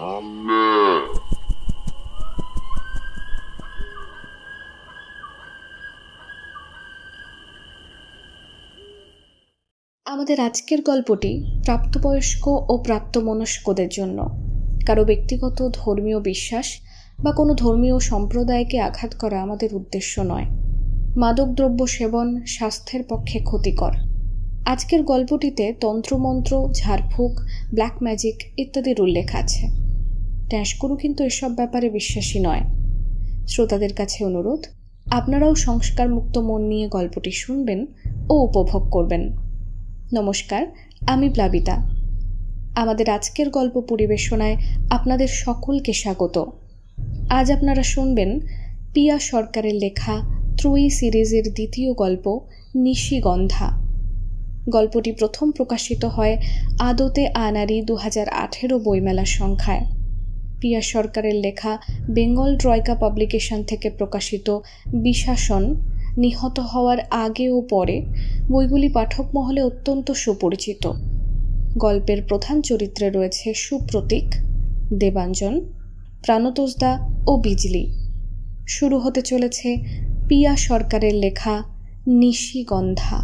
আমাদের আজকের গল্পটি প্রাপ্তবয়স্ক ও প্রাপ্তমনস্কদের জন্য। কারো ব্যক্তিগত ধর্মীয় বিশ্বাস বা কোনো ধর্মীয় সম্প্রদায়কে আঘাত করা আমাদের উদ্দেশ্য নয়। মাদকদ্রব্য সেবন স্বাস্থ্যের পক্ষে ক্ষতিকর। আজকের গল্পটিতে তন্ত্রমন্ত্র, ঝাড়ফুঁক, ব্ল্যাক ম্যাজিক ইত্যাদির উল্লেখ আছে। ট্যাঁসগুরু কিন্তু এসব ব্যাপারে বিশ্বাসী নয়। শ্রোতাদের কাছে অনুরোধ, আপনারাও সংস্কারমুক্ত মন নিয়ে গল্পটি শুনবেন ও উপভোগ করবেন। নমস্কার, আমি প্লাবিতা। আমাদের আজকের গল্প পরিবেশনায় আপনাদের সকলকে স্বাগত। আজ আপনারা শুনবেন পিয়া সরকারের লেখা ত্রয়ী সিরিজের দ্বিতীয় গল্প নিশিগন্ধা। গল্পটি প্রথম প্রকাশিত হয় আদতে আনারি 2018 বইমেলার সংখ্যায়। পিয়া সরকারের লেখা বেঙ্গল ট্রয়কা পাবলিকেশন থেকে প্রকাশিত বিশাসন, নিহত হওয়ার আগে ও পরে বইগুলি পাঠক মহলে অত্যন্ত সুপরিচিত। গল্পের প্রধান চরিত্রে রয়েছে সুপ্রতীক, দেবাঞ্জন, প্রাণতোষদা ও বিজলি। শুরু হতে চলেছে পিয়া সরকারের লেখা নিশিগন্ধা।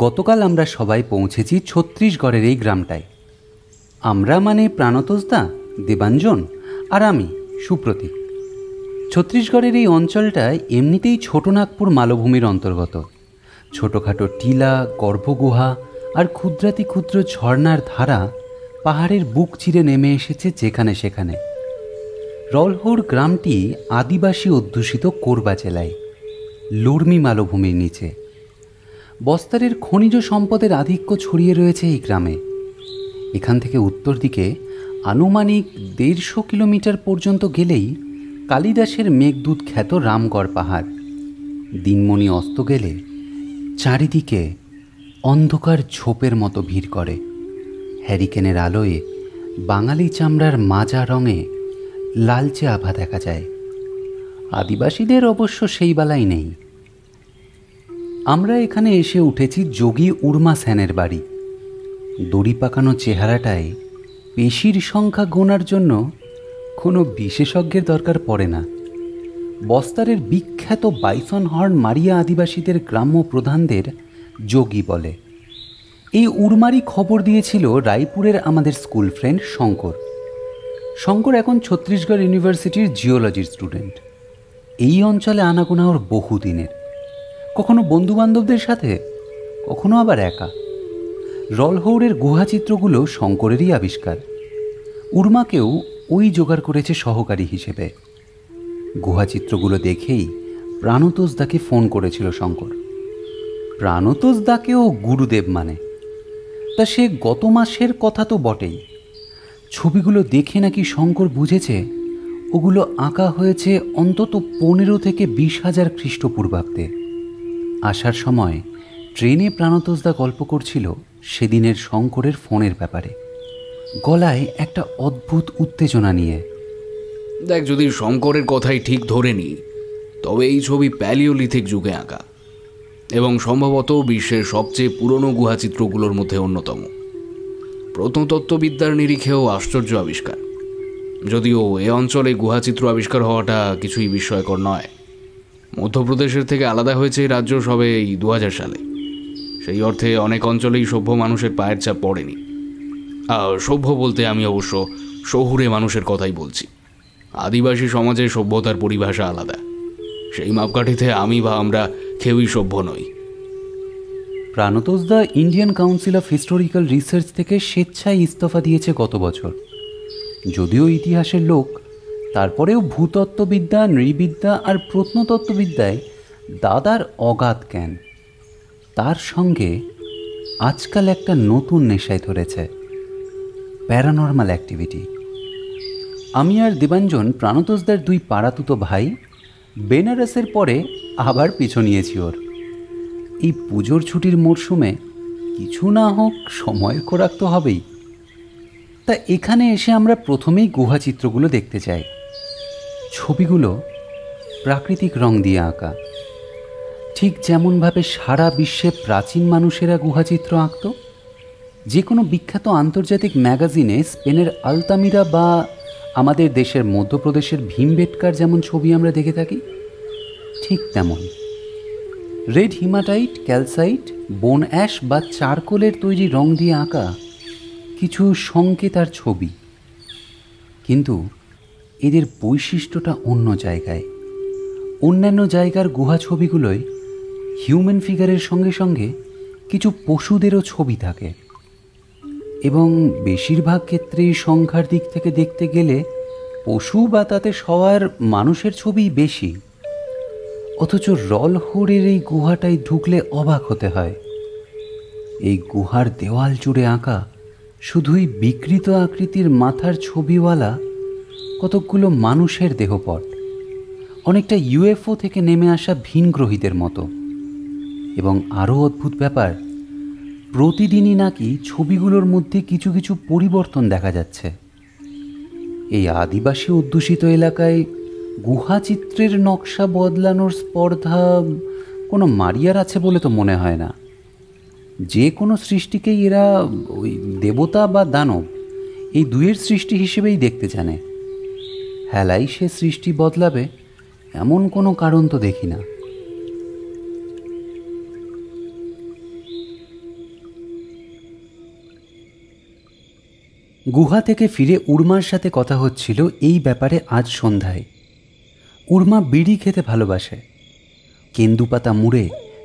গতকাল আমরা সবাই পৌঁছেছি ছত্তিশগড়ের এই গ্রামটায়। আমরা মানে প্রাণতোষদা, দেবাঞ্জন আর আমি সুপ্রতীক। ছত্তিশগড়ের এই অঞ্চলটা এমনিতেই ছোটনাগপুর মালভূমির অন্তর্গত। ছোটোখাটো টিলা, গর্ভগুহা আর ক্ষুদ্রাতি ক্ষুদ্র ঝর্ণার ধারা পাহাড়ের বুক চিরে নেমে এসেছে যেখানে সেখানে। রলহৌর গ্রামটি আদিবাসী অধ্যুষিত কোরবা জেলায়, লুর্মি মালভূমির নিচে। বস্তারের খনিজ সম্পদের আধিক্য ছড়িয়ে রয়েছে এই গ্রামে। এখান থেকে উত্তর দিকে আনুমানিক 150 কিলোমিটার পর্যন্ত গেলেই কালিদাসের মেঘদূত খ্যাত রামগড় পাহাড়। দিনমণি অস্ত গেলে চারিদিকে অন্ধকার ঝোপের মতো ভিড় করে। হ্যারিকেনের আলোয় বাঙালি চামড়ার মাজা রঙে লালচে আভা দেখা যায়। আদিবাসীদের অবশ্য সেই বেলায় নেই। আমরা এখানে এসে উঠেছি যোগী উর্মা সেনের বাড়ি। দড়ি পাকানো চেহারাটায় পেশির সংখ্যা গোনার জন্য কোনো বিশেষজ্ঞের দরকার পড়ে না। বস্তারের বিখ্যাত বাইসন হর্ন মারিয়া আদিবাসীদের গ্রাম্য প্রধানদের যোগী বলে। এই উর্মারই খবর দিয়েছিল রায়পুরের আমাদের স্কুল ফ্রেন্ড শঙ্কর। শঙ্কর এখন ছত্তিশগড় ইউনিভার্সিটির জিওলজির স্টুডেন্ট। এই অঞ্চলে আনাগোনা ওর বহুদিনের, কখনো বন্ধুবান্ধবদের সাথে, কখনো আবার একা। রলহৌরের গুহাচিত্রগুলো শঙ্করেরই আবিষ্কার। উর্মাকেও ওই জোগাড় করেছে সহকারী হিসেবে। গুহাচিত্রগুলো দেখেই প্রাণতোষদাকে ফোন করেছিল শঙ্কর। প্রাণতোষদাকেও গুরুদেব মানে। তা সে গত মাসের কথা তো বটেই। ছবিগুলো দেখে নাকি শঙ্কর বুঝেছে ওগুলো আঁকা হয়েছে অন্তত 15 থেকে 20,000 খ্রিস্টপূর্বাব্দে। আসার সময় ট্রেনে প্রাণতোষদা গল্প করছিল সেদিনের শঙ্করের ফোনের ব্যাপারে, গলায় একটা অদ্ভুত উত্তেজনা নিয়ে। দেখ, যদি শঙ্করের কথাই ঠিক ধরে নিই, তবে এই ছবি প্যালিওলিথিক যুগে আঁকা এবং সম্ভবত বিশ্বের সবচেয়ে পুরনো গুহাচিত্রগুলোর মধ্যে অন্যতম। প্রত্নতত্ত্ববিদ্যার নিরিখেও আশ্চর্য আবিষ্কার, যদিও এ অঞ্চলে গুহাচিত্র আবিষ্কার হওয়াটা কিছুই বিস্ময়কর নয়। মধ্যপ্রদেশের থেকে আলাদা হয়েছে এই রাজ্য সবে এই 2000 সালে। সেই অর্থে অনেক অঞ্চলেই সভ্য মানুষের পায়ের ছাপ পড়েনি। সভ্য বলতে আমি অবশ্য শহুরে মানুষের কথাই বলছি। আদিবাসী সমাজে সভ্যতার পরিভাষা আলাদা। সেই মাপকাঠিতে আমি বা আমরা কেউই সভ্য নই। প্রাণতোষদা Indian Council of Historical Research থেকে স্বেচ্ছায় ইস্তফা দিয়েছে গত বছর। যদিও ইতিহাসের লোক, তারপরেও ভূতত্ত্ববিদ্যা, নৃবিদ্যা আর প্রত্নতত্ত্ববিদ্যায় দাদার অগাধ জ্ঞান। তার সঙ্গে আজকাল একটা নতুন নেশায় ধরেছে, প্যারানর্মাল অ্যাক্টিভিটি। আমি আর দেবাঞ্জন প্রাণতোষদার 2 পাড়াতুতো ভাই। বেনারসের পরে আবার পিছু নিয়েছি ওর। এই পুজোর ছুটির মরশুমে কিছু না হোক সময়ের খোরাক তো হবেই। তা এখানে এসে আমরা প্রথমেই গুহাচিত্রগুলো দেখতে চাই। ছবিগুলো প্রাকৃতিক রং দিয়ে আঁকা, ঠিক যেমনভাবে সারা বিশ্বে প্রাচীন মানুষেরা গুহাচিত্র আঁকত। যে কোনো বিখ্যাত আন্তর্জাতিক ম্যাগাজিনে স্পেনের আলতামিরা বা আমাদের দেশের মধ্যপ্রদেশের ভীমবেটকার যেমন ছবি আমরা দেখে থাকি, ঠিক তেমন রেড হিমাটাইট, ক্যালসাইট, বোন অ্যাশ বা চারকোলের তৈরি রং দিয়ে আঁকা কিছু সংকেত আর ছবি। কিন্তু এদের বৈশিষ্ট্যটা অন্য জায়গায়। অন্যান্য জায়গার গুহা ছবিগুলোয় হিউম্যান ফিগারের সঙ্গে সঙ্গে কিছু পশুদেরও ছবি থাকে, এবং বেশিরভাগ ক্ষেত্রেই সংখ্যার দিক থেকে দেখতে গেলে পশু বা তাতে সবার মানুষের ছবিই বেশি। অথচ রলহোরের এই গুহাটায় ঢুকলে অবাক হতে হয়। এই গুহার দেওয়াল জুড়ে আঁকা শুধুই বিকৃত আকৃতির মাথার ছবিওয়ালা কতকগুলো মানুষের দেহপট, অনেকটা ইউএফও থেকে নেমে আসা ভিনগ্রহীদের মতো। এবং আরও অদ্ভুত ব্যাপার, প্রতিদিনই নাকি ছবিগুলোর মধ্যে কিছু কিছু পরিবর্তন দেখা যাচ্ছে। এই আদিবাসী অধ্যুষিত এলাকায় গুহাচিত্রের নকশা বদলানোর স্পর্ধা কোনো মারিয়ার আছে বলে তো মনে হয় না। যে কোনো সৃষ্টিকেই এরা ওই দেবতা বা দানব এই দুয়ের সৃষ্টি হিসেবেই দেখতে জানে। হেলাই সে সৃষ্টি বদলাবে এমন কোনো কারণ তো দেখি না। গুহা থেকে ফিরে উর্মার সাথে কথা হচ্ছিল এই ব্যাপারে আজ সন্ধ্যায়। উর্মা বিড়ি খেতে ভালোবাসে, কেন্দুপাতা মুড়ে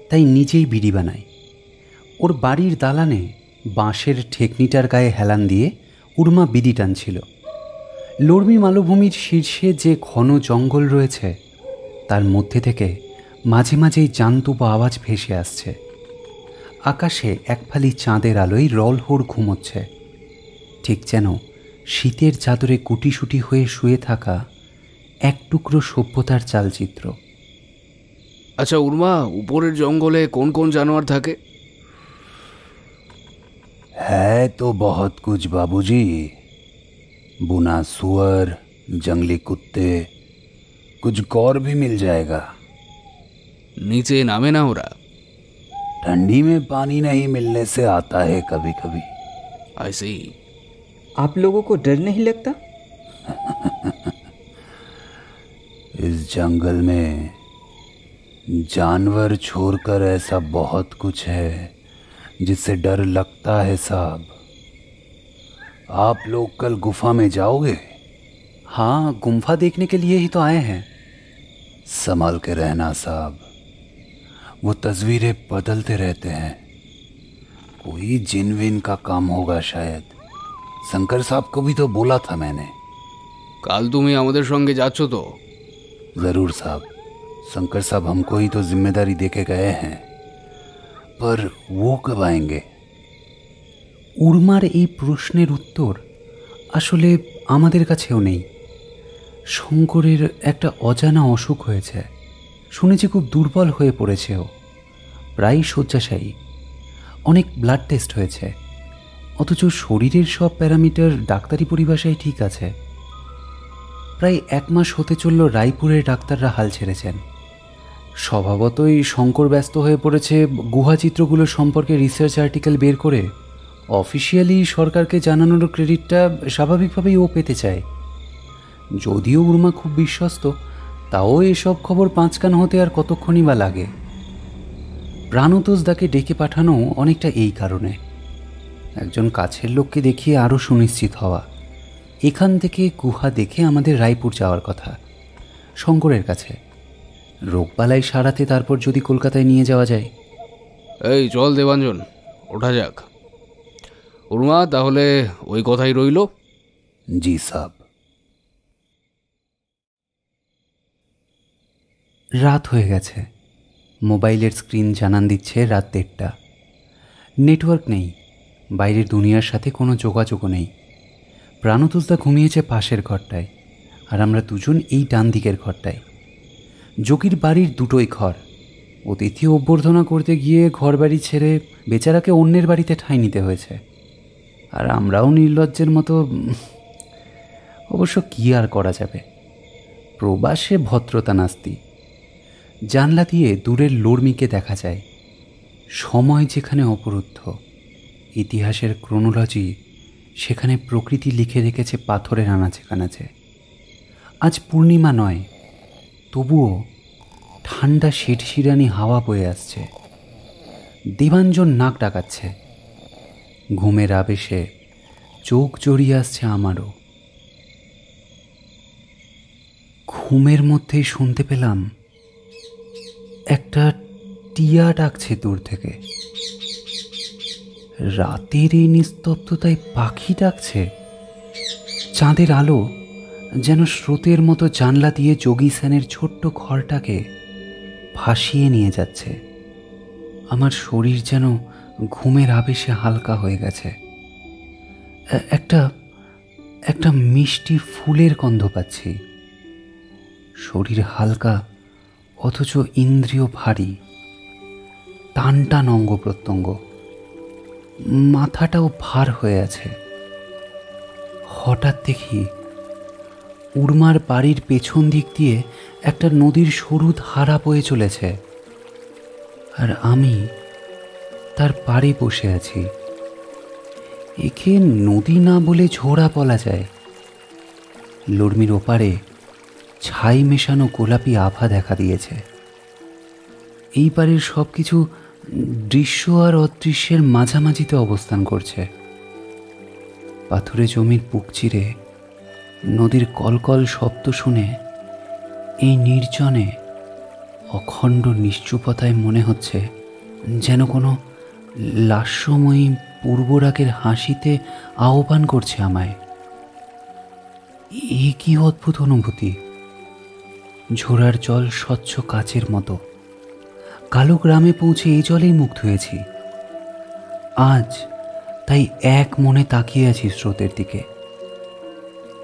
তাই নিজেই বিড়ি বানায়। ওর বাড়ির দালানে বাঁশের ঠেকনিটার গায়ে হেলান দিয়ে উর্মা বিড়ি টানছিল। লর্মি মালভূমির শীর্ষে যে ঘন জঙ্গল রয়েছে তার মধ্যে থেকে মাঝে মাঝেই জান্তুব আওয়াজ ভেসে আসছে। আকাশে এক ফালি চাঁদের আলোয় রলহোর ঘুমোচ্ছে, ঠিক যেন শীতের চাদরে গুটিসুটি হয়ে শুয়ে থাকা এক টুকরো সভ্যতার চালচিত্র। আচ্ছা উর্মা, উপরের জঙ্গলে কোন কোন জানোয়ার থাকে? है तो बहुत कुछ बाबूजी। बुना सुअर, जंगली कुत्ते, कुछ और भी मिल जाएगा। নিচে নামে না ওরা? ठंडी में पानी नहीं मिलने से आता है कभी कभी। ऐसे ही। आप लोगों को डर नहीं लगता? इस जंगल में जानवर छोड़कर ऐसा बहुत कुछ है जिससे डर लगता है साहब। आप लोग कल गुफा में जाओगे? हाँ, गुम्फा देखने के लिए ही तो आए हैं। संभल के रहना साहब, वो तस्वीरें बदलते रहते हैं। कोई जिन विन का काम होगा शायद। शंकर साहब को भी तो बोला था मैंने। কাল তুমি আমাদের সঙ্গে যাচ্ছ তো? जरूर साहब, शंकर साहब हमको ही तो जिम्मेदारी देके गए हैं, पर वो कब आएंगे? উর্মার এই প্রশ্নের উত্তর আসলে আমাদের কাছেও নেই। শঙ্করের একটা অজানা অসুখ হয়েছে, শুনেছি খুব দুর্বল হয়ে পড়েছে ও, প্রায় শয্যাশায়ী। অনেক ব্লাড টেস্ট হয়েছে, অথচ শরীরের সব প্যারামিটার ডাক্তারি পরিভাষায় ঠিক আছে। প্রায় 1 মাস হতে চলল রায়পুরের ডাক্তাররা হাল ছেড়েছেন। স্বভাবতই শঙ্কর ব্যস্ত হয়ে পড়েছে গুহাচিত্রগুলো সম্পর্কে রিসার্চ আর্টিকেল বের করে অফিসিয়ালি সরকারকে জানানোর ক্রেডিটটা স্বাভাবিকভাবেই ও পেতে চায়। যদিও উর্মা খুব বিশ্বস্ত, তাও এসব খবর 5 কান হতে আর কতক্ষণই বা লাগে। প্রাণতোষদাকে ডেকে পাঠানো অনেকটা এই কারণে, একজন কাছের লোককে দেখিয়ে আরও সুনিশ্চিত হওয়া। এখান থেকে গুহা দেখে আমাদের রায়পুর যাওয়ার কথা, শঙ্করের কাছে। রোগবালাই সারাতে তারপর যদি কলকাতায় নিয়ে যাওয়া যায়। এই চল দেবাঞ্জন, ওঠা যাক। উর্মা, তাহলে ওই কথাই রইল। जी साहब। রাত হয়ে গেছে। মোবাইলের স্ক্রিন জানান দিচ্ছে রাত 1:30। নেটওয়ার্ক নেই, বাইরের দুনিয়ার সাথে কোনো যোগাযোগও নেই। প্রাণতোষদা ঘুমিয়েছে পাশের ঘরটায়, আর আমরা দুজন এই ডান দিকের ঘরটায়। যোগীর বাড়ির দুটোই ঘর। অতিথি অভ্যর্থনা করতে গিয়ে ঘর বাড়ি ছেড়ে বেচারাকে অন্যের বাড়িতে ঠাঁই নিতে হয়েছে। আর আমরাও নির্লজ্জের মতো। অবশ্য কী আর করা যাবে, প্রবাসে ভদ্রতা নাস্তি। জানলা দিয়ে দূরের লর্মিকে দেখা যায়। সময় যেখানে অবরুদ্ধ, ইতিহাসের ক্রোনোলজি সেখানে প্রকৃতি লিখে রেখেছে পাথরের আনাচে কানাচে। আজ পূর্ণিমা নয়, তবুও ঠান্ডা শিরশিরানি হাওয়া বয়ে আসছে। দেবাঞ্জন নাক ডাকাচ্ছে। ঘুমের আবেশে চোখ জড়িয়ে আসছে আমারও। ঘুমের মধ্যেই শুনতে পেলাম একটা টিয়া ডাকছে দূর থেকে। রাতের এই নিস্তব্ধতায় পাখি ডাকছে। চাঁদের আলো যেন স্রোতের মতো জানলা দিয়ে যোগী সেনের ছোট্ট ঘরটাকে ভাসিয়ে নিয়ে যাচ্ছে। আমার শরীর যেন ঘুমের আবেশে হালকা হয়ে গেছে। একটা একটা মিষ্টি ফুলের গন্ধ পাচ্ছি। শরীর হালকা অথচ ইন্দ্রিয় ভারী, টান টান অঙ্গ প্রত্যঙ্গ, মাথাটাও ভার হয়ে আছে। হঠাৎ দেখি উর্মার বাড়ির পেছন দিক দিয়ে একটা নদীর সরু ধারা বয়ে চলেছে, আর আমি তার পাড়ে বসে আছি। একে নদী না বলে ঝোড়া বলা যায়। লর্মির ওপারে ছাই মেশানো গোলাপি আভা দেখা দিয়েছে। এই পারের সব কিছু দৃশ্য আর অদৃশ্যের মাঝামাঝিতে অবস্থান করছে। পাথুরে জমির বুক চিরে নদীর কলকল শব্দ শুনে এই নির্জনে অখণ্ড নিশ্চুপতায় মনে হচ্ছে যেন কোনো লাস্যময়ী পূর্বরাগের হাসিতে আহ্বান করছে আমায়। এ কি অদ্ভুত অনুভূতি! ঝোড়ার জল স্বচ্ছ কাচের মতো। কালো গ্রামে পৌঁছে এই জলেই মুখ ধুয়েছি। আজ তাই এক মনে তাকিয়ে আছি স্রোতের দিকে।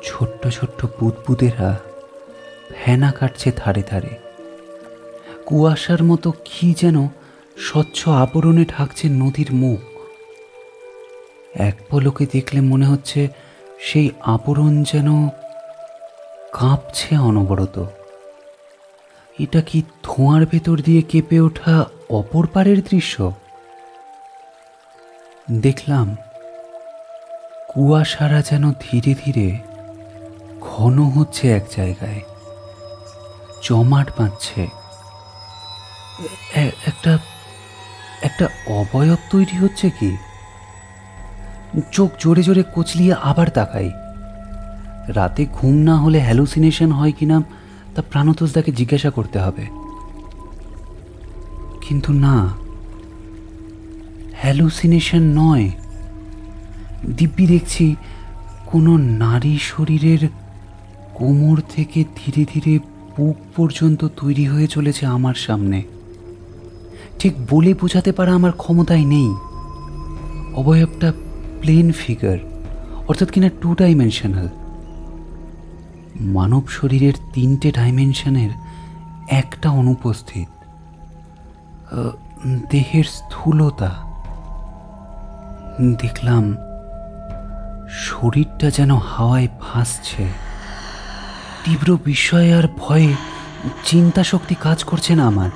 ছোট্ট ছোট্ট বুদবুদেরা ফেনা কাটছে ধারে ধারে। কুয়াশার মতো কি যেন স্বচ্ছ আবরণে ঢাকছে নদীর মুখ। এক পলকে দেখলে মনে হচ্ছে সেই আবরণ যেন কাঁপছে অনবরত। এটা কি ধোঁয়ার ভেতর দিয়ে কেঁপে ওঠা অপর পারের দৃশ্য? দেখলাম কুয়াশারা যেন ধীরে ধীরে ঘন হচ্ছে এক জায়গায়, জমাট বাঁধছে। একটা একটা অবয়ব তৈরি হচ্ছে কি? চোখ জোরে জোরে কচলিয়ে আবার তাকাই। রাতে ঘুম না হলে হ্যালুসিনেশন হয় কিনা তা প্রাণতোষদাকে জিজ্ঞাসা করতে হবে। কিন্তু না, হ্যালুসিনেশন নয়। দিব্যি দেখছি কোনো নারী শরীরের কোমর থেকে ধীরে ধীরে বুক পর্যন্ত তৈরি হয়ে চলেছে আমার সামনে। ঠিক বলে বোঝাতে পারা আমার ক্ষমতায় নেই। অবয়বটা প্লেন ফিগার, অর্থাৎ কিনা 2 ডাইমেনশনাল। মানব শরীরের 3টে ডাইমেনশনের একটা অনুপস্থিত। দেহের স্থূলতা। দেখলাম শরীরটা যেন হাওয়ায় ভাসছে। তীব্র বিস্ময় আর ভয়ে চিন্তা শক্তি কাজ করছে না আমার।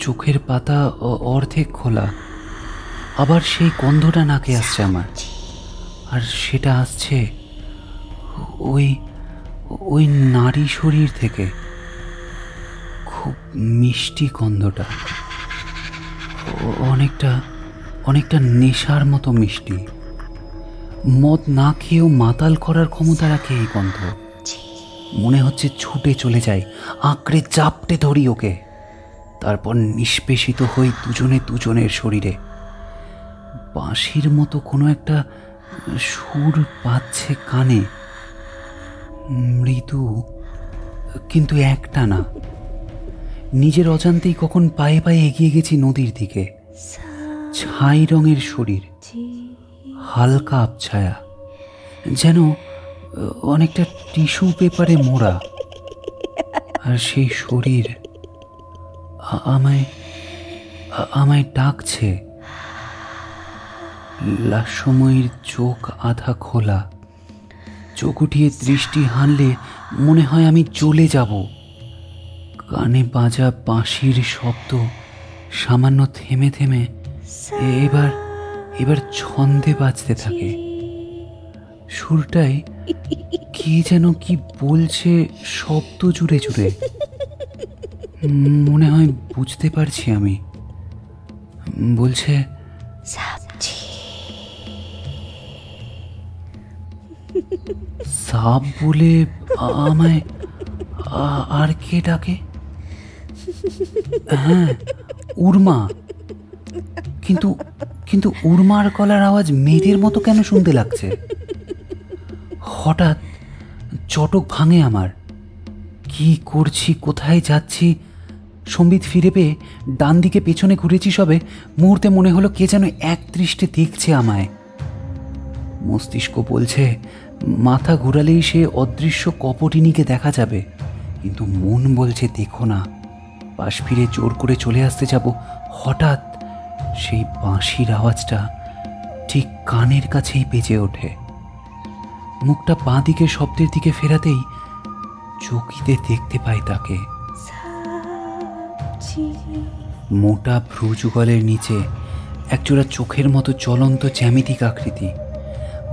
চোখের পাতা অর্ধেক খোলা। আবার সেই গন্ধটা নাকে আসছে আমার, আর সেটা আসছে ওই ওই নারী শরীর থেকে। খুব মিষ্টি গন্ধটা, অনেকটা নেশার মতো মিষ্টি। মদ না খেয়েও মাতাল করার ক্ষমতা রাখে এই গন্ধ। মনে হচ্ছে ছুটে চলে যায়, আঁকড়ে চাপটে ধরি ওকে, তারপর নিষ্পেষিত হই দুজনে দুজনের শরীরে। বাঁশির মতো কোনো একটা সুর পাচ্ছে কানে, মৃদু কিন্তু একটা না। নিজের অজান্তেই কখন পায়ে পায়ে এগিয়ে গেছি নদীর দিকে। ছাই রঙের শরীর, হালকা আবছায়া, যেন অনেকটা টিস্যু পেপারে মোড়া। আর সেই শরীর আমায় ডাকছে। লাস্যময়ীর চোখ আধা খোলা। চোখ উঠিয়ে দৃষ্টি হানলে মনে হয় আমি চলে যাব। কানে বাজা বাঁশির শব্দ সামান্য থেমে থেমে এবার এবার ছন্দে বাজতে থাকে। সুরটায় কি যেন কি বলছে শব্দ জুড়ে জুড়ে। মনে হয় বুঝতে পারছি আমি। বলছে, সাপ বলে আমায় আর কে ডাকে? হ্যাঁ, উর্মা। কিন্তু কিন্তু উর্মার গলার আওয়াজ মেয়েদের মতো কেন শুনতে লাগছে? হঠাৎ চটক ভাঙে আমার। কি করছি, কোথায় যাচ্ছি? সম্বিত ফিরে পেয়ে ডান দিকে পেছনে ঘুরেছি সবে, মুহূর্তে মনে হলো কে যেন এক দৃষ্টে দেখছে আমায়। মস্তিষ্ক বলছে মাথা ঘুরালেই সে অদৃশ্য কপটিনীকে দেখা যাবে, কিন্তু মন বলছে দেখো না। পাশ ফিরে জোর করে চলে আসতে যাব, হঠাৎ সেই বাঁশির আওয়াজটা ঠিক কানের কাছেই বেজে ওঠে। মুখটা বাঁ দিকে শব্দের দিকে ফেরাতেই চকিতে দেখতে পাই তাকে। মোটা ভ্রু যুগলের নিচে একজোড়া চোখের মতো জ্বলন্ত জ্যামিতিক আকৃতি,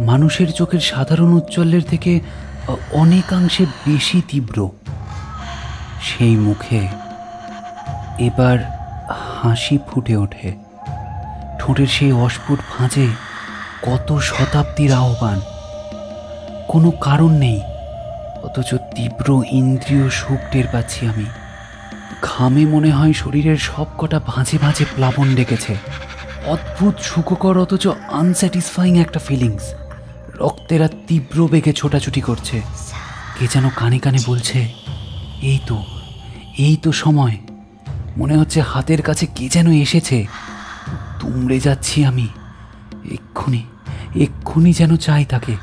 মানুষের চোখের সাধারণ উজ্জ্বলের থেকে অনেকাংশে বেশি তীব্র। সেই মুখে এবার হাসি ফুটে ওঠে। ঠোঁটের সেই অস্ফুট ভাঁজে কত শতাব্দীর আহ্বান। কোনো কারণ নেই, অথচ তীব্র ইন্দ্রিয় সুখ টের পাচ্ছি আমি। ঘামে মনে হয় শরীরের সব কটা ভাঁজে ভাঁজে প্লাবন ডেকেছে। অদ্ভুত সুখকর অথচ আনস্যাটিসফাইং একটা ফিলিংস। রক্তেরা তীব্র বেগে ছোটাছুটি করছে। কে যেন কানে কানে বলছে, এই তো সময়। মনে হচ্ছে হাতের কাছে কে যেন এসেছে। তুমড়ে যাচ্ছি আমি। এক্ষুনি যেন চাই তাকে।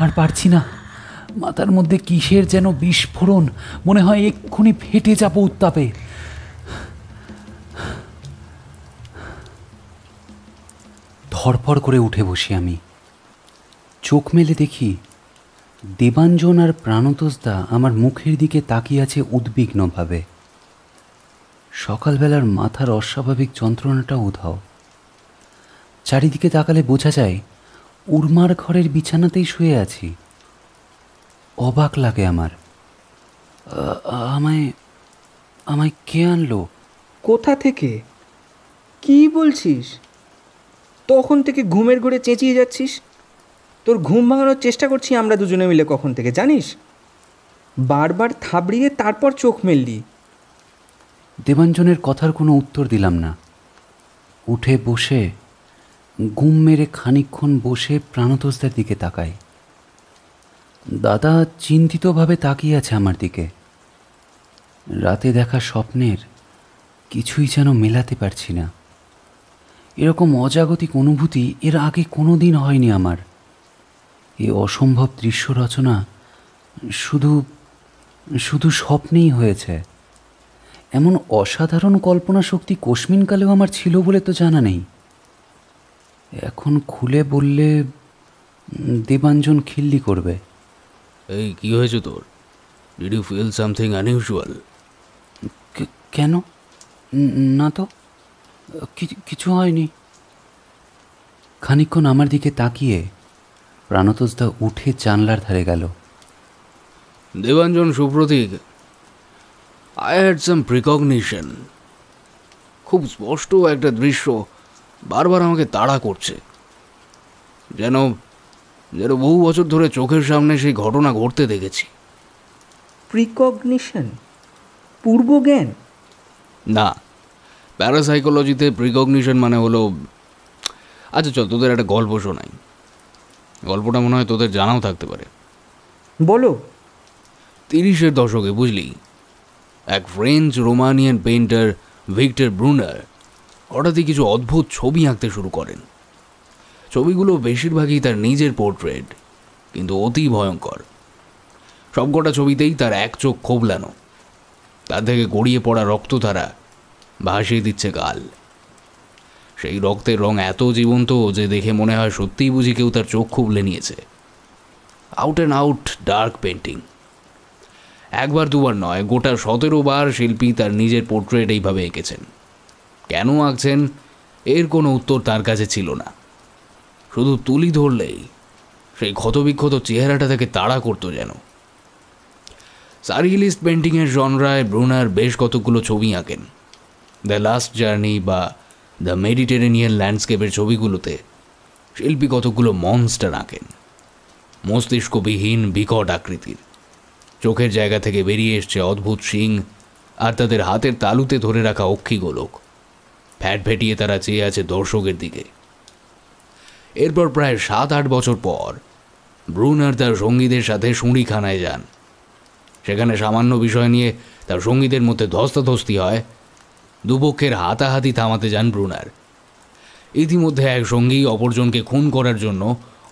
আর পারছি না। মাথার মধ্যে কিসের যেন বিস্ফোরণ, মনে হয় এক্ষুনি ফেটে যাব উত্তাপে। ধরপড় করে উঠে বসি আমি। চোখ মেলে দেখি দেবাঞ্জন আর প্রাণতোষদা আমার মুখের দিকে তাকিয়ে আছে উদ্বিগ্নভাবে। সকালবেলার মাথার অস্বাভাবিক যন্ত্রণাটা উধাও। চারিদিকে তাকালে বোঝা যায় উর্মার ঘরের বিছানাতেই শুয়ে আছি। অবাক লাগে আমার। আমায় কে আনলো? কোথা থেকে? কি বলছিস? তখন থেকে ঘুমের ঘোরে চেঁচিয়ে যাচ্ছিস। তোর ঘুম ভাঙানোর চেষ্টা করছি আমরা দুজনে মিলে কখন থেকে, জানিস? বারবার থাবড়িয়ে তারপর চোখ মেললি। দেবাঞ্জনের কথার কোনো উত্তর দিলাম না। উঠে বসে ঘুম মেরে খানিকক্ষণ বসে প্রাণতোষদার দিকে তাকাই। দাদা চিন্তিতভাবে তাকিয়ে আছে আমার দিকে। রাতে দেখা স্বপ্নের কিছুই যেন মেলাতে পারছি না। এরকম অজাগতিক অনুভূতি এর আগে কোনো দিন হয়নি আমার। এ অসম্ভব দৃশ্য রচনা শুধু স্বপ্নেই হয়েছে। এমন অসাধারণ কল্পনা শক্তি কোশমিনকালেও আমার ছিল বলে তো জানা নেই। এখন খুলে বললে দেবাঞ্জন খিল্লি করবে। এই কি হয়েছে তোর? Did you feel something unusual? কেন? না তো, কিছু হয়নি। খানিকক্ষণ আমার দিকে তাকিয়ে প্রাণতোষদা উঠে জানলার ধারে গেল। Debanjan, Supratik, I had some precognition. খুব স্পষ্ট একটা দৃশ্য বারবার আমাকে তাড়া করছে, যেন বহু বছর ধরে চোখের সামনে সেই ঘটনা ঘটতে দেখেছি। প্রিকগনিশন? পূর্বজ্ঞান? না, প্যারাসাইকোলজিতে প্রিকগনিশন মানে হলো, আচ্ছা চল তোদের একটা গল্প শোনাই। গল্পটা মনে হয় তোদের জানাও থাকতে পারে। বলো। 30-এর দশকে, বুঝলি, এক French Romanian painter Victor Bruner হঠাৎই কিছু অদ্ভুত ছবি আঁকতে শুরু করেন। ছবিগুলো বেশিরভাগই তার নিজের পোর্ট্রেট, কিন্তু অতি ভয়ঙ্কর। সবকটা ছবিতেই তার এক চোখ খোবলানো, তার থেকে গড়িয়ে পড়া রক্তধারা ভাসিয়ে দিচ্ছে গাল। সেই রক্তের রং এত জীবন্ত যে দেখে মনে হয় সত্যিই বুঝি কেউ তার চোখ খুবলে নিয়েছে। Out and out dark painting. একবার দুবার নয়, গোটা 17 বার শিল্পী তার নিজের পোর্ট্রেট এইভাবে এঁকেছেন। কেন আঁকছেন এর কোনো উত্তর তার কাছে ছিল না। শুধু তুলি ধরলেই সেই ক্ষতবিক্ষত চেহারাটা তাকে তাড়া করতো যেন। সাররিয়ালিস্ট পেন্টিংয়ের জনরায় ব্রুনার বেশ কতগুলো ছবি আঁকেন। দ্য লাস্ট জার্নি বা দ্য মেডিটেরেনিয়ান ল্যান্ডস্কেপের ছবিগুলোতে শিল্পী কতগুলো মনস্টার আঁকেন, মস্তিষ্কবিহীন বিকট আকৃতির। চোখের জায়গা থেকে বেরিয়ে এসছে অদ্ভুত শিং, আর তাদের হাতের তালুতে ধরে রাখা অক্ষিগোলক। ফ্যাট ফেটিয়ে তারা চেয়ে আছে দর্শকের দিকে। এরপর প্রায় 7-8 বছর পর ব্রুনার তার সঙ্গীদের সাথে শুঁড়িখানায় যান। সেখানে সামান্য বিষয় নিয়ে তার সঙ্গীদের মধ্যে ধস্তাধস্তি হয়। দুপক্ষের হাতাহাতি থামাতে যান ব্রুনার। ইতিমধ্যে এক সঙ্গী অপরজনকে খুন করার জন্য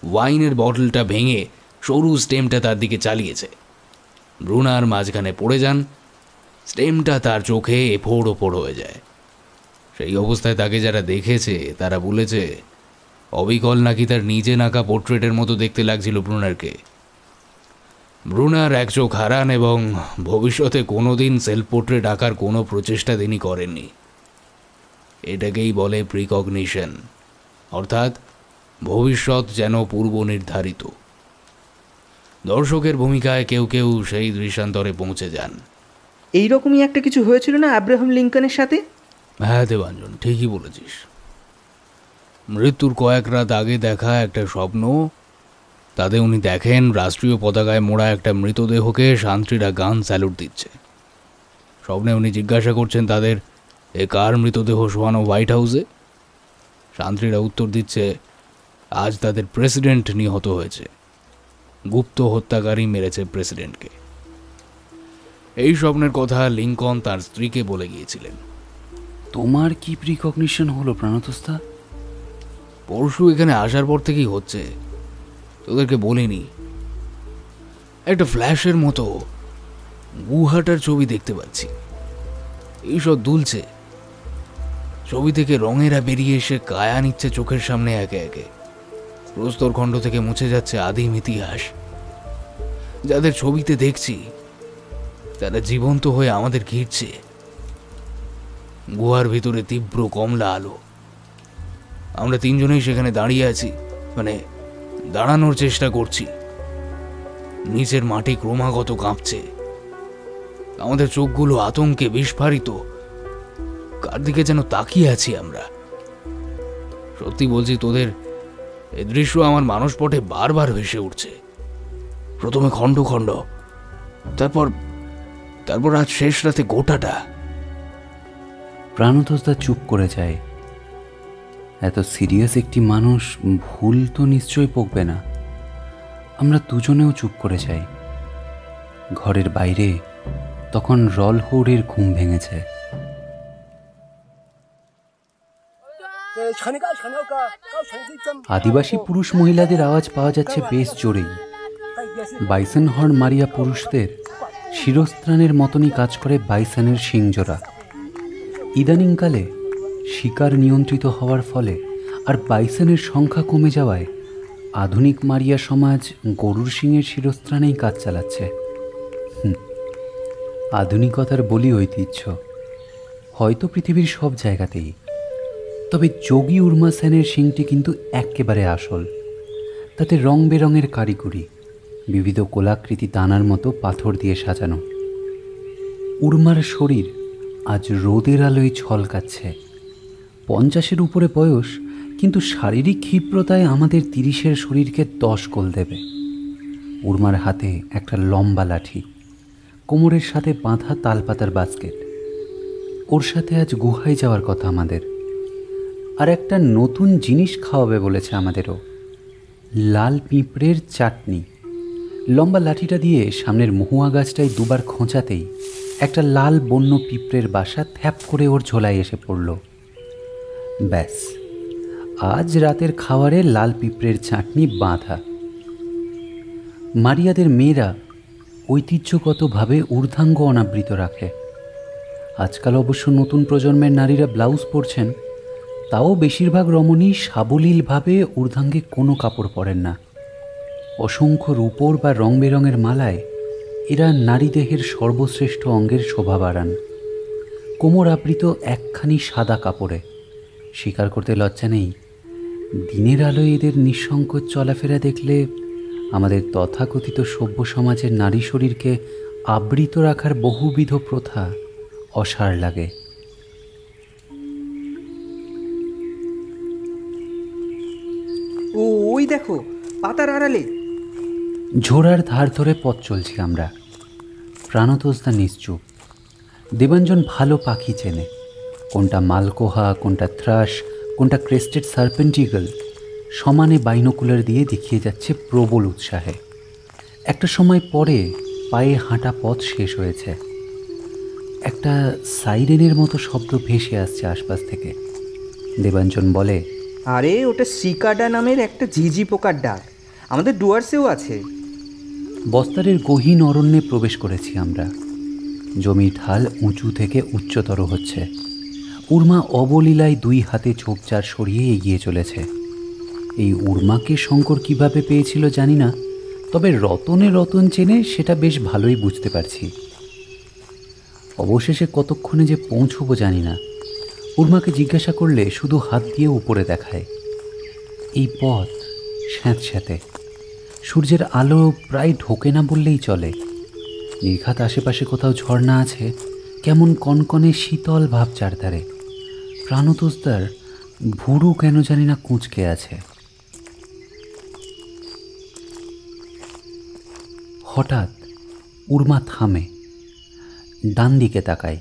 ওয়াইনের বটলটা ভেঙে সরু স্টেমটা তার দিকে চালিয়েছে। ব্রুনার মাঝখানে পড়ে যান। স্টেমটা তার চোখে এফোড় ওপড় হয়ে যায়। সেই অবস্থায় তাকে যারা দেখেছে তারা বলেছে অবিকল নাকি তার নিজে নাকা পোর্ট্রেটের মতো দেখতে লাগছিল ব্রুনারকে। ব্রুনার এক চোখ হারান এবং ভবিষ্যতে কোনোদিন সেলফ পোর্ট্রেট আঁকার কোনো প্রচেষ্টা তিনি করেননি। এটাকেই বলে প্রিকগনিশন, অর্থাৎ ভবিষ্যৎ যেন পূর্ব নির্ধারিত। দর্শকের ভূমিকায় কেউ কেউ সেই দৃশ্যান্তরে পৌঁছে যান। এইরকমই একটা কিছু হয়েছিল না আব্রাহাম লিঙ্কনের সাথে? হ্যাঁ দেবাঞ্জন, ঠিকই বলেছিস। মৃত্যুর কয়েক রাত আগে দেখা একটা স্বপ্ন, তাতে উনি দেখেন রাষ্ট্রীয় পতাকায় মোড়া একটা মৃতদেহকে শান্তিরা গান স্যালুট দিচ্ছে। স্বপ্নে উনি জিজ্ঞাসা করছেন তাদের এ কার মৃতদেহ শোয়ানো হোয়াইট হাউসে। শান্তিরা উত্তর দিচ্ছে আজ তাদের প্রেসিডেন্ট নিহত হয়েছে, গুপ্ত হত্যাকারী মেরেছে প্রেসিডেন্টকে। এই স্বপ্নের কথা লিঙ্কন তার স্ত্রীকে বলে গিয়েছিলেন। তোমার কি প্রিকগনিশন হলো প্রাণতস্তা? পরশু এখানে আসার পর থেকেই হচ্ছে, তোদেরকে বলিনি। একটা ফ্ল্যাশের মতো গুহাটার ছবি দেখতে পাচ্ছি। এইসব দুলছে, ছবি থেকে রঙেরা বেরিয়ে এসে কায়া নিচ্ছে চোখের সামনে একে একে। প্রস্তরখণ্ড থেকে মুছে যাচ্ছে আদিম ইতিহাস। যাদের ছবিতে দেখছি তারা জীবন্ত হয়ে আমাদের ঘিরছে। গুহার ভিতরে তীব্র কমলা আলো। আমরা তিনজনেই সেখানে দাঁড়িয়ে আছি, মানে দাঁড়ানোর চেষ্টা করছি। নিচের মাটি ক্রমাগত কাঁপছে। আমাদের চোখগুলো আতঙ্কে বিস্ফারিত। কার দিকে যেন তাকিয়ে আছি আমরা। সত্যি বলছি, তোদের এ দৃশ্য আমার মানসপটে বারবার ভেসে উঠছে। প্রথমে খণ্ড খণ্ড, তারপর আজ শেষ রাতে গোটাটা। প্রাণতস্তা চুপ করে যায়। এত সিরিয়াস একটি মানুষ ভুল তো নিশ্চয়ই বকবে না। আমরা দুজনেও চুপ করে যাই। ঘরের বাইরে তখন রলহৌড়ের ঘুম ভেঙেছে। আদিবাসী পুরুষ মহিলাদের আওয়াজ পাওয়া যাচ্ছে বেশ জোরেই। বাইসন হর্ন মারিয়া পুরুষদের শিরস্ত্রাণের মতনই কাজ করে বাইসনের শিংজোড়া। ইদানিংকালে শিকার নিয়ন্ত্রিত হওয়ার ফলে আর বাইসনের সংখ্যা কমে যাওয়ায় আধুনিক মারিয়া সমাজ গরুর শিংয়ের শিরস্ত্রাণেই কাজ চালাচ্ছে। আধুনিকতার বলি ঐতিহ্য হয়তো পৃথিবীর সব জায়গাতেই, তবে যোগী উর্মা সেনের শিংটি কিন্তু একেবারে আসল। তাতে রং বেরঙের কারিগরি, বিবিধ কোলাকৃতি দানার মতো পাথর দিয়ে সাজানো। উর্মার শরীর আজ রোদের আলোয় ছলকাচ্ছে। 50-এর উপরে বয়স, কিন্তু শারীরিক ক্ষিপ্রতায় আমাদের 30-এর শরীরকে 10 গোল দেবে। উর্মার হাতে একটা লম্বা লাঠি, কোমরের সাথে বাঁধা তালপাতার বাস্কেট। ওর সাথে আজ গুহায় যাওয়ার কথা আমাদের। আর একটা নতুন জিনিস খাওয়াবে বলেছে আমাদেরও, লাল পিঁপড়ের চাটনি। লম্বা লাঠিটা দিয়ে সামনের মহুয়া গাছটায় দুবার খোঁচাতেই একটা লাল বন্য পিঁপড়ের বাসা থ্যাপ করে ওর ঝোলায় এসে পড়ল। ব্যাস, আজ রাতের খাবারে লাল পিঁপড়ের চাটনি বাঁধা। মারিয়াদের মেয়েরা ঐতিহ্যগতভাবে ঊর্ধ্বাঙ্গ অনাবৃত রাখে। আজকাল অবশ্য নতুন প্রজন্মের নারীরা ব্লাউজ পরছেন, তাও বেশিরভাগ রমণী সাবলীলভাবে ঊর্ধ্বাঙ্গে কোনো কাপড় পরেন না। অসংখ্য রূপোর বা রং বেরঙের মালায় এরা নারী দেহের সর্বশ্রেষ্ঠ অঙ্গের শোভা বাড়ান। কোমর আবৃত একখানি সাদা কাপড়ে। স্বীকার করতে লজ্জা নেই, দিনের আলোয় এদের নিঃসংকোচ চলাফেরা দেখলে আমাদের তথাকথিত সভ্য সমাজের নারী শরীরকে আবৃত রাখার বহুবিধ প্রথা অসার লাগে। ওই দেখো পাতার আড়ালে। ঝোড়ার ধার ধরে পথ চলছি আমরা। প্রাণতোষদা নিশ্চুপ। দেবাঞ্জন ভালো পাখি চেনে, কোনটা মালকোহা, কোনটা থ্রাশ, কোনটা ক্রেস্টেড সার্পেন্টিগল সমানে বাইনোকুলার দিয়ে দেখিয়ে যাচ্ছে প্রবল উৎসাহে। একটা সময় পরে পায়ে হাঁটা পথ শেষ হয়েছে। একটা সাইরেনের মতো শব্দ ভেসে আসছে আশপাশ থেকে। দেবাঞ্জন বলে, আরে ওটা সিকাডা নামের একটা ঝিঝি পোকার ডাক, আমাদের ডুয়ার্সেও আছে। বস্তারের গহীন অরণ্যে প্রবেশ করেছি আমরা। জমির ঢাল উঁচু থেকে উচ্চতর হচ্ছে। উর্মা অবলীলায় দুই হাতে ঝোপঝাড় সরিয়ে এগিয়ে চলেছে। এই উর্মাকে শঙ্কর কিভাবে পেয়েছিল জানি না, তবে রতনে রতন চেনে সেটা বেশ ভালোই বুঝতে পারছি। অবশেষে কতক্ষণে যে পৌঁছবো জানি না। উর্মাকে জিজ্ঞাসা করলে শুধু হাত দিয়ে উপরে দেখায়। এই পথ স্যাঁতস্যাঁতে, সূর্যের আলো প্রায় ঢোকে না বললেই চলে। নির্ঘাত আশেপাশে কোথাও ঝর্ণা আছে, কেমন কনকনে শীতল ভাব চারধারে। প্রাণতোষদার ভুরু কেন জানি না কুঁচকে আছে। হঠাৎ উর্মা থামে, ডান দিকে তাকায়।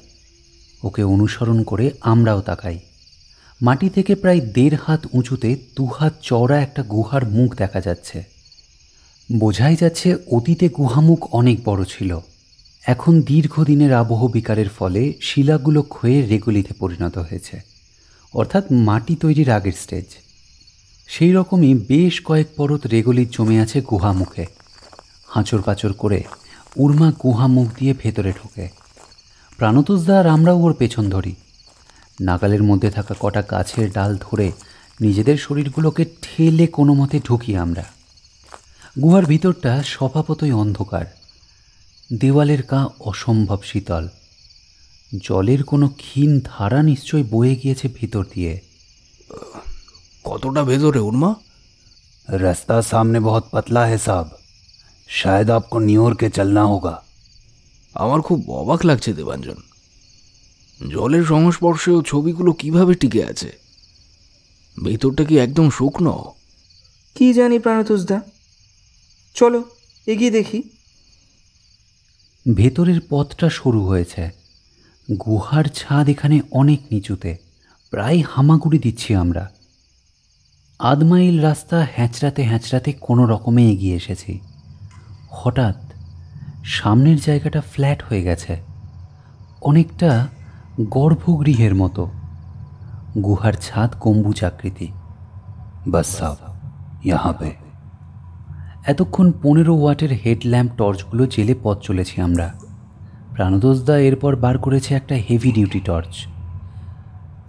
ওকে অনুসরণ করে আমরাও তাকাই। মাটি থেকে প্রায় 1.5 হাত উঁচুতে 2 হাত চওড়া একটা গুহার মুখ দেখা যাচ্ছে। বোঝাই যাচ্ছে অতীতে গুহামুখ অনেক বড় ছিল। এখন দীর্ঘদিনের আবহ বিকারের ফলে শিলাগুলো ক্ষয়ে রেগলিতে পরিণত হয়েছে, অর্থাৎ মাটি তৈরির আগের স্টেজ। সেই রকমই বেশ কয়েক পরত রেগলিত জমে আছে গুহামুখে। হাঁচড় পাঁচড় করে উর্মা গুহামুখ দিয়ে ভেতরে ঢোকে। প্রাণতোষদা আর আমরাও ওর পেছন ধরি। নাগালের মধ্যে থাকা কটা গাছের ডাল ধরে নিজেদের শরীরগুলোকে ঠেলে কোনো মতে ঢুকি আমরা। গুহার ভিতরটা স্বভাবতই অন্ধকার। দেওয়ালের কা অসম্ভব শীতল। জলের কোনো ক্ষীণ ধারা নিশ্চয়ই বয়ে গিয়েছে ভিতর দিয়ে। কতটা ভেতরে উর্মা? रास्ता सामने बहुत पतला है साहब, शायद आपको नियोर के चलना होगा। আমার খুব অবাক লাগছে দেবাঞ্জন, জলের সংস্পর্শেও ছবিগুলো কিভাবে টিকে আছে? ভেতরটা কি একদম শুকনো? কি জানি প্রাণতোষদা, চলো এগিয়ে দেখি। ভেতরের পথটা শুরু হয়েছে। গুহার ছাদ এখানে অনেক নিচুতে, প্রায় হামাগুড়ি দিচ্ছি আমরা। 1/2 মাইল রাস্তা হ্যাঁচড়াতে হ্যাঁচড়াতে কোনো রকমে এগিয়ে এসেছি। হঠাৎ সামনের জায়গাটা ফ্ল্যাট হয়ে গেছে, অনেকটা গর্ভগৃহের মতো। গুহার ছাদ গম্বুজাকৃতি। बस साहब यहाँ पे। এতক্ষণ 15 ওয়াটের হেডল্যাম্প টর্চগুলো জেলে পথ চলেছি আমরা। প্রাণতোষদা এরপর বার করেছে একটা হেভি ডিউটি টর্চ।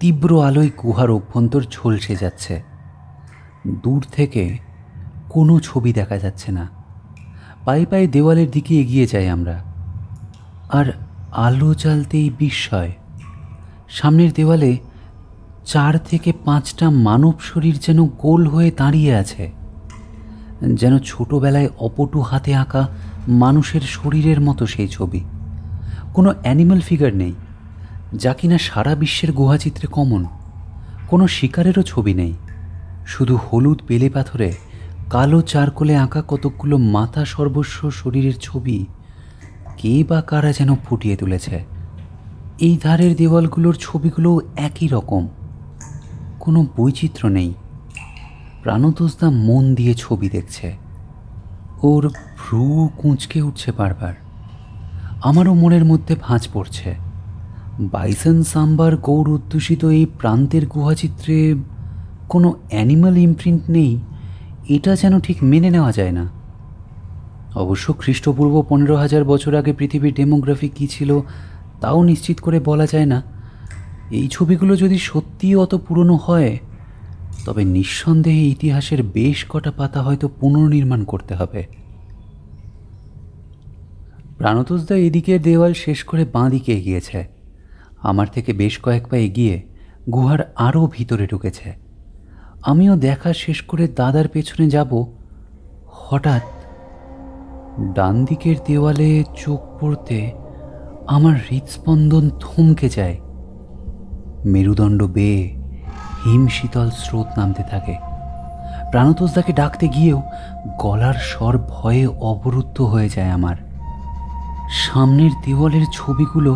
তীব্র আলোয় গুহার অভ্যন্তর ঝলসে যাচ্ছে। দূর থেকে কোনো ছবি দেখা যাচ্ছে না। পায়ে পায়ে দেওয়ালের দিকে এগিয়ে যাই আমরা। আর আলো জ্বালতেই বিস্ময়। সামনের দেওয়ালে 4 থেকে 5টা মানব শরীর যেন গোল হয়ে দাঁড়িয়ে আছে, যেন ছোটবেলায় অপটু হাতে আঁকা মানুষের শরীরের মতো সেই ছবি। কোনো অ্যানিম্যাল ফিগার নেই, যা কিনা সারা বিশ্বের গুহাচিত্রে কমন। কোনো শিকারেরও ছবি নেই, শুধু হলুদ বেলে পাথরে কালো চারকোলে আঁকা কতকগুলো মাথা সর্বস্ব শরীরের ছবি কে বা কারা যেন ফুটিয়ে তুলেছে। এই ধারের দেওয়ালগুলোর ছবিগুলো একই রকম, কোনো বৈচিত্র্য নেই। প্রাণতোষদা মন দিয়ে ছবি দেখছে। ওর ভ্রু কুঁচকে উঠছে বারবার। আমারও মনের মধ্যে ভাঁজ পড়ছে। বাইসন সাম্বার গৌর অধ্যুষিত এই প্রান্তের গুহাচিত্রে কোনো অ্যানিম্যাল ইমপ্রিন্ট নেই, এটা যেন ঠিক মেনে নেওয়া যায় না। অবশ্য খ্রিস্টপূর্ব 15,000 বছর আগে পৃথিবীর ডেমোগ্রাফি কী ছিল তাও নিশ্চিত করে বলা যায় না। এই ছবিগুলো যদি সত্যিই অত পুরনো হয়, তবে নিঃসন্দেহে ইতিহাসের বেশ কটা পাতা হয়তো পুনর্নির্মাণ করতে হবে। প্রাণতোষদা এদিকের দেওয়াল শেষ করে বাঁ দিকে এগিয়েছে। আমার থেকে বেশ কয়েক পা এগিয়ে গুহার আরও ভিতরে ঢুকেছে। আমিও দেখা শেষ করে দাদার পেছনে যাব, হঠাৎ ডান দিকের দেওয়ালে চোখ পড়তে আমার হৃদস্পন্দন থমকে যায়। মেরুদণ্ড বেয়ে হিমশীতল স্রোত নামতে থাকে। প্রাণতোষদাকে ডাকতে গিয়েও গলার স্বর ভয়ে অবরুদ্ধ হয়ে যায় আমার। সামনের দেওয়ালের ছবিগুলো,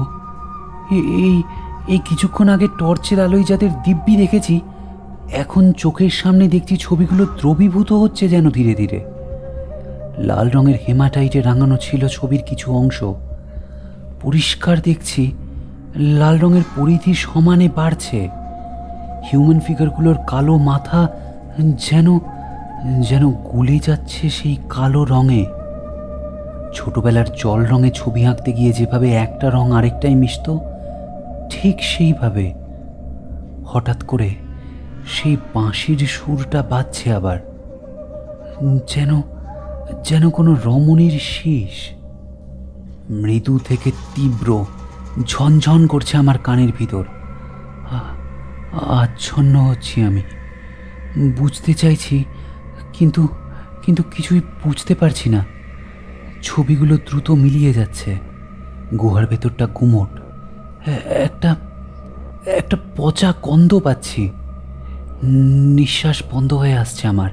এই কিছুক্ষণ আগে টর্চের আলোয় যাদের দিব্যি দেখেছি, এখন চোখের সামনে দেখছি ছবিগুলো দ্রবীভূত হচ্ছে যেন ধীরে ধীরে। লাল রঙের হেমাটাইটে রাঙানো ছিল ছবির কিছু অংশ। পরিষ্কার দেখছি লাল রঙের পরিধি সমানে বাড়ছে। হিউম্যান ফিগারগুলোর কালো মাথা যেন যেন গুলে যাচ্ছে সেই কালো রঙে। ছোটবেলার জল রঙে ছবি আঁকতে গিয়ে যেভাবে একটা রং আরেকটাই মিশত, ঠিক সেইভাবে হঠাৎ করে সেই বাঁশির সুরটা বাজছে আবার, যেন যেন কোনো রমণীর শীষ। মৃদু থেকে তীব্র ঝনঝন করছে আমার কানের ভিতর। আচ্ছন্ন হচ্ছি আমি, বুঝতে চাইছি, কিন্তু কিন্তু কিছুই বুঝতে পারছি না। ছবিগুলো দ্রুত মিলিয়ে যাচ্ছে। গুহার ভেতরটা গুমট। একটা একটা পচা গন্ধ পাচ্ছি। নিঃশ্বাস বন্ধ হয়ে আসছে আমার।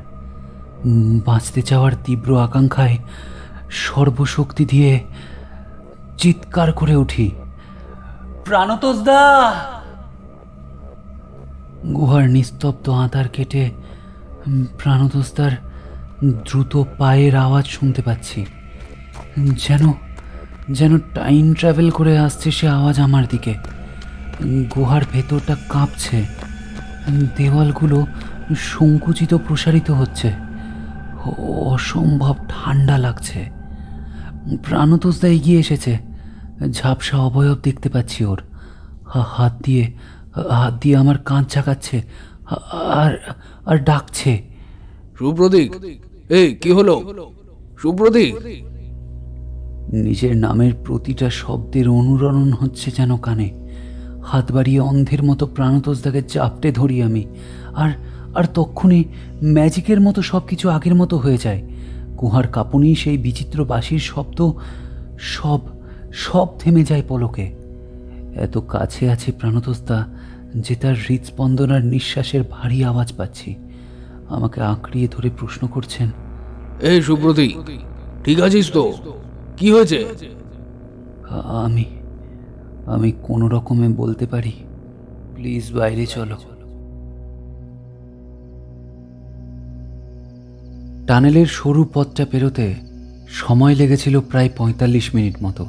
বাঁচতে চাওয়ার তীব্র আকাঙ্ক্ষায় সর্বশক্তি দিয়ে চিৎকার করে উঠি, প্রাণতোষদা! গুহার নিস্তব্ধ আঁধার কেটে প্রাণতোষদার দ্রুত পায়ের আওয়াজ শুনতে পাচ্ছি। যেন যেন টাইম ট্রাভেল করে আসছে সে আওয়াজ আমার দিকে। গুহার ভেতরটা কাঁপছে। দেওয়ালগুলো সংকুচিত প্রসারিত হচ্ছে। অসম্ভব ঠান্ডা লাগছে। প্রাণতোষদা এগিয়ে এসেছে। ঝাপসা অবয়ব দেখতে পাচ্ছি ওর। হাত দিয়ে আমার কাঁধ ঝাঁকাচ্ছে আর আর ডাকছে, সুপ্রতীক! এই কি হলো সুপ্রতীক? নিজের নামের প্রতিটা শব্দের অনুরণন হচ্ছে যেন কানে। হাত বাড়িয়ে অন্ধের মতো প্রাণতোষদাকে চাপটে ধরি আমি। আর আর তক্ষুনি ম্যাজিকের মতো সব কিছু আগের মতো হয়ে যায়। গুহার কাঁপুনি, সেই বিচিত্র বাঁশির শব্দ, সব সব থেমে যায় পলকে। এত কাছে আছে প্রাণতোষদা যে তার হৃদস্পন্দন আর নিঃশ্বাসের ভারী আওয়াজ পাচ্ছি। আমাকে আঁকড়িয়ে ধরে প্রশ্ন করছেন, এই সুপ্রতীক, ঠিক আছিস তো? কি হয়েছে? আমি কোনো রকমে বলতে পারি, প্লিজ বাইরে চলো। টানেলের সরু পথটা পেরোতে সময় লেগেছিল প্রায় ৪৫ মিনিট মতো।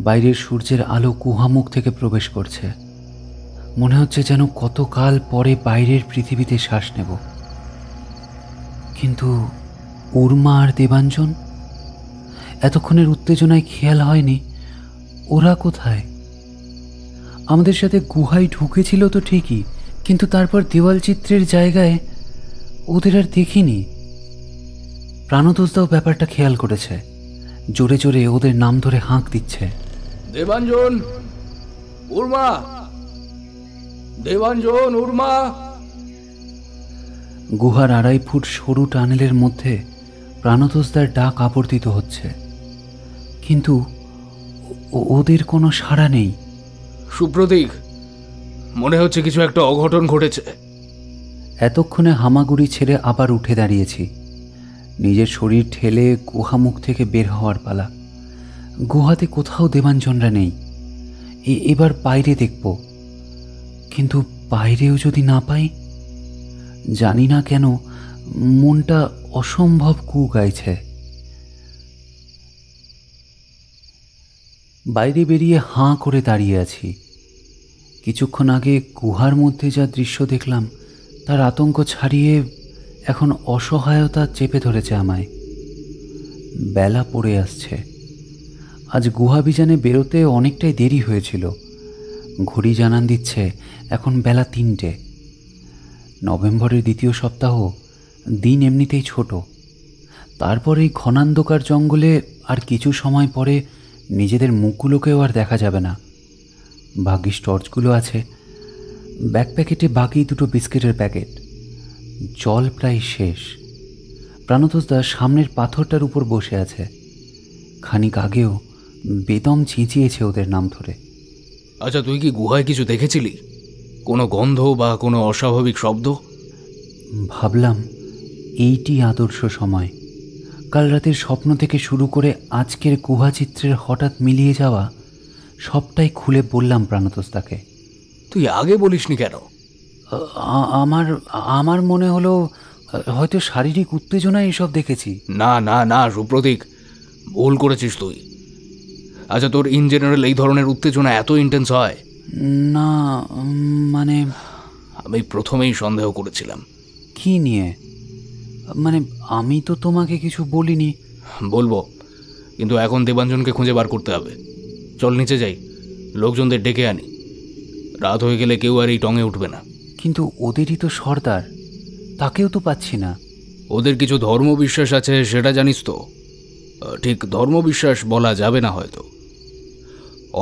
বাইরের সূর্যের আলো গুহামুখ থেকে প্রবেশ করছে। মনে হচ্ছে যেন কতকাল পরে বাইরের পৃথিবীতে শ্বাস নেব। কিন্তু উর্মা আর দেবাঞ্জন, এতক্ষণের উত্তেজনায় খেয়াল হয়নি ওরা কোথায়। আমাদের সাথে গুহায় ঢুকেছিল তো ঠিকই, কিন্তু তারপর দেওয়াল চিত্রের জায়গায় ওদের আর দেখিনি। প্রাণতোষদাও ব্যাপারটা খেয়াল করেছে। জোরে জোরে ওদের নাম ধরে হাঁক দিচ্ছে, দেবাঞ্জন, উর্মা, দেবাঞ্জন, উর্মা। গুহার ২.৫ ফুট সরু টানেলের মধ্যে প্রাণতোষদার ডাক আবর্তিত হচ্ছে, কিন্তু ওদের কোনো সাড়া নেই। সুপ্রতীক, মনে হচ্ছে কিছু একটা অঘটন ঘটেছে। এতক্ষণে হামাগুড়ি ছেড়ে আবার উঠে দাঁড়িয়েছি। নিজের শরীর ঠেলে গুহামুখ থেকে বের হওয়ার পালা। গুহাতে কোথাও দেবাঞ্জনরা নেই। এবার বাইরে দেখব, কিন্তু বাইরেও যদি না পাই। জানি না কেন মনটা অসম্ভব কু গাইছে। বাইরে বেরিয়ে হাঁ করে দাঁড়িয়ে আছি। কিছুক্ষণ আগে গুহার মধ্যে যা দৃশ্য দেখলাম তার আতঙ্ক ছাড়িয়ে এখন অসহায়তা চেপে ধরেছে আমায়। বেলা পড়ে আসছে। আজ গুহাভিযানে বেরোতে অনেকটাই দেরি হয়েছিল। ঘড়ি জানান দিচ্ছে এখন বেলা 3টে। নভেম্বরের দ্বিতীয় সপ্তাহ, দিন এমনিতেই ছোট। তারপর এই ঘনান্ধকার জঙ্গলে আর কিছু সময় পরে নিজেদের মুখগুলোকেও আর দেখা যাবে না। ভাগ্যিস টর্চগুলো আছে। ব্যাক প্যাকেটে বাকি 2টো বিস্কিটের প্যাকেট। জল প্রায় শেষ। প্রাণতোষদা সামনের পাথরটার উপর বসে আছে। খানিক আগেও বেদম চেঁচিয়েছে ওদের নাম ধরে। আচ্ছা, তুই কি গুহায় কিছু দেখেছিলি? কোনো গন্ধ বা কোনো অস্বাভাবিক শব্দ? ভাবলাম এইটি আদর্শ সময়। কাল রাতের স্বপ্ন থেকে শুরু করে আজকের গুহাচিত্রের হঠাৎ মিলিয়ে যাওয়া, সবটাই খুলে বললাম প্রাণতোষদাকে। তুই আগে বলিসনি কেন? আমার মনে হলো হয়তো শারীরিক উত্তেজনায় এসব দেখেছি। না না না সুপ্রতীক, ভুল করেছিস তুই। আচ্ছা, তোর ইন জেনারেল এই ধরনের উত্তেজনা এত ইন্টেন্স হয়? না, মানে আমি প্রথমেই সন্দেহ করেছিলাম। কি নিয়ে? মানে আমি তো তোমাকে কিছু বলিনি। বলবো, কিন্তু এখন দেবাঞ্জনকে খুঁজে বার করতে হবে। চল নিচে যাই, লোকজনদের ডেকে আনি। রাত হয়ে গেলে কেউ আর এই টঙে উঠবে না। কিন্তু ওদেরই তো সর্দার, তাকেও তো পাচ্ছি না। ওদের কিছু ধর্মবিশ্বাস আছে, সেটা জানিস তো। ঠিক ধর্মবিশ্বাস বলা যাবে না হয়তো।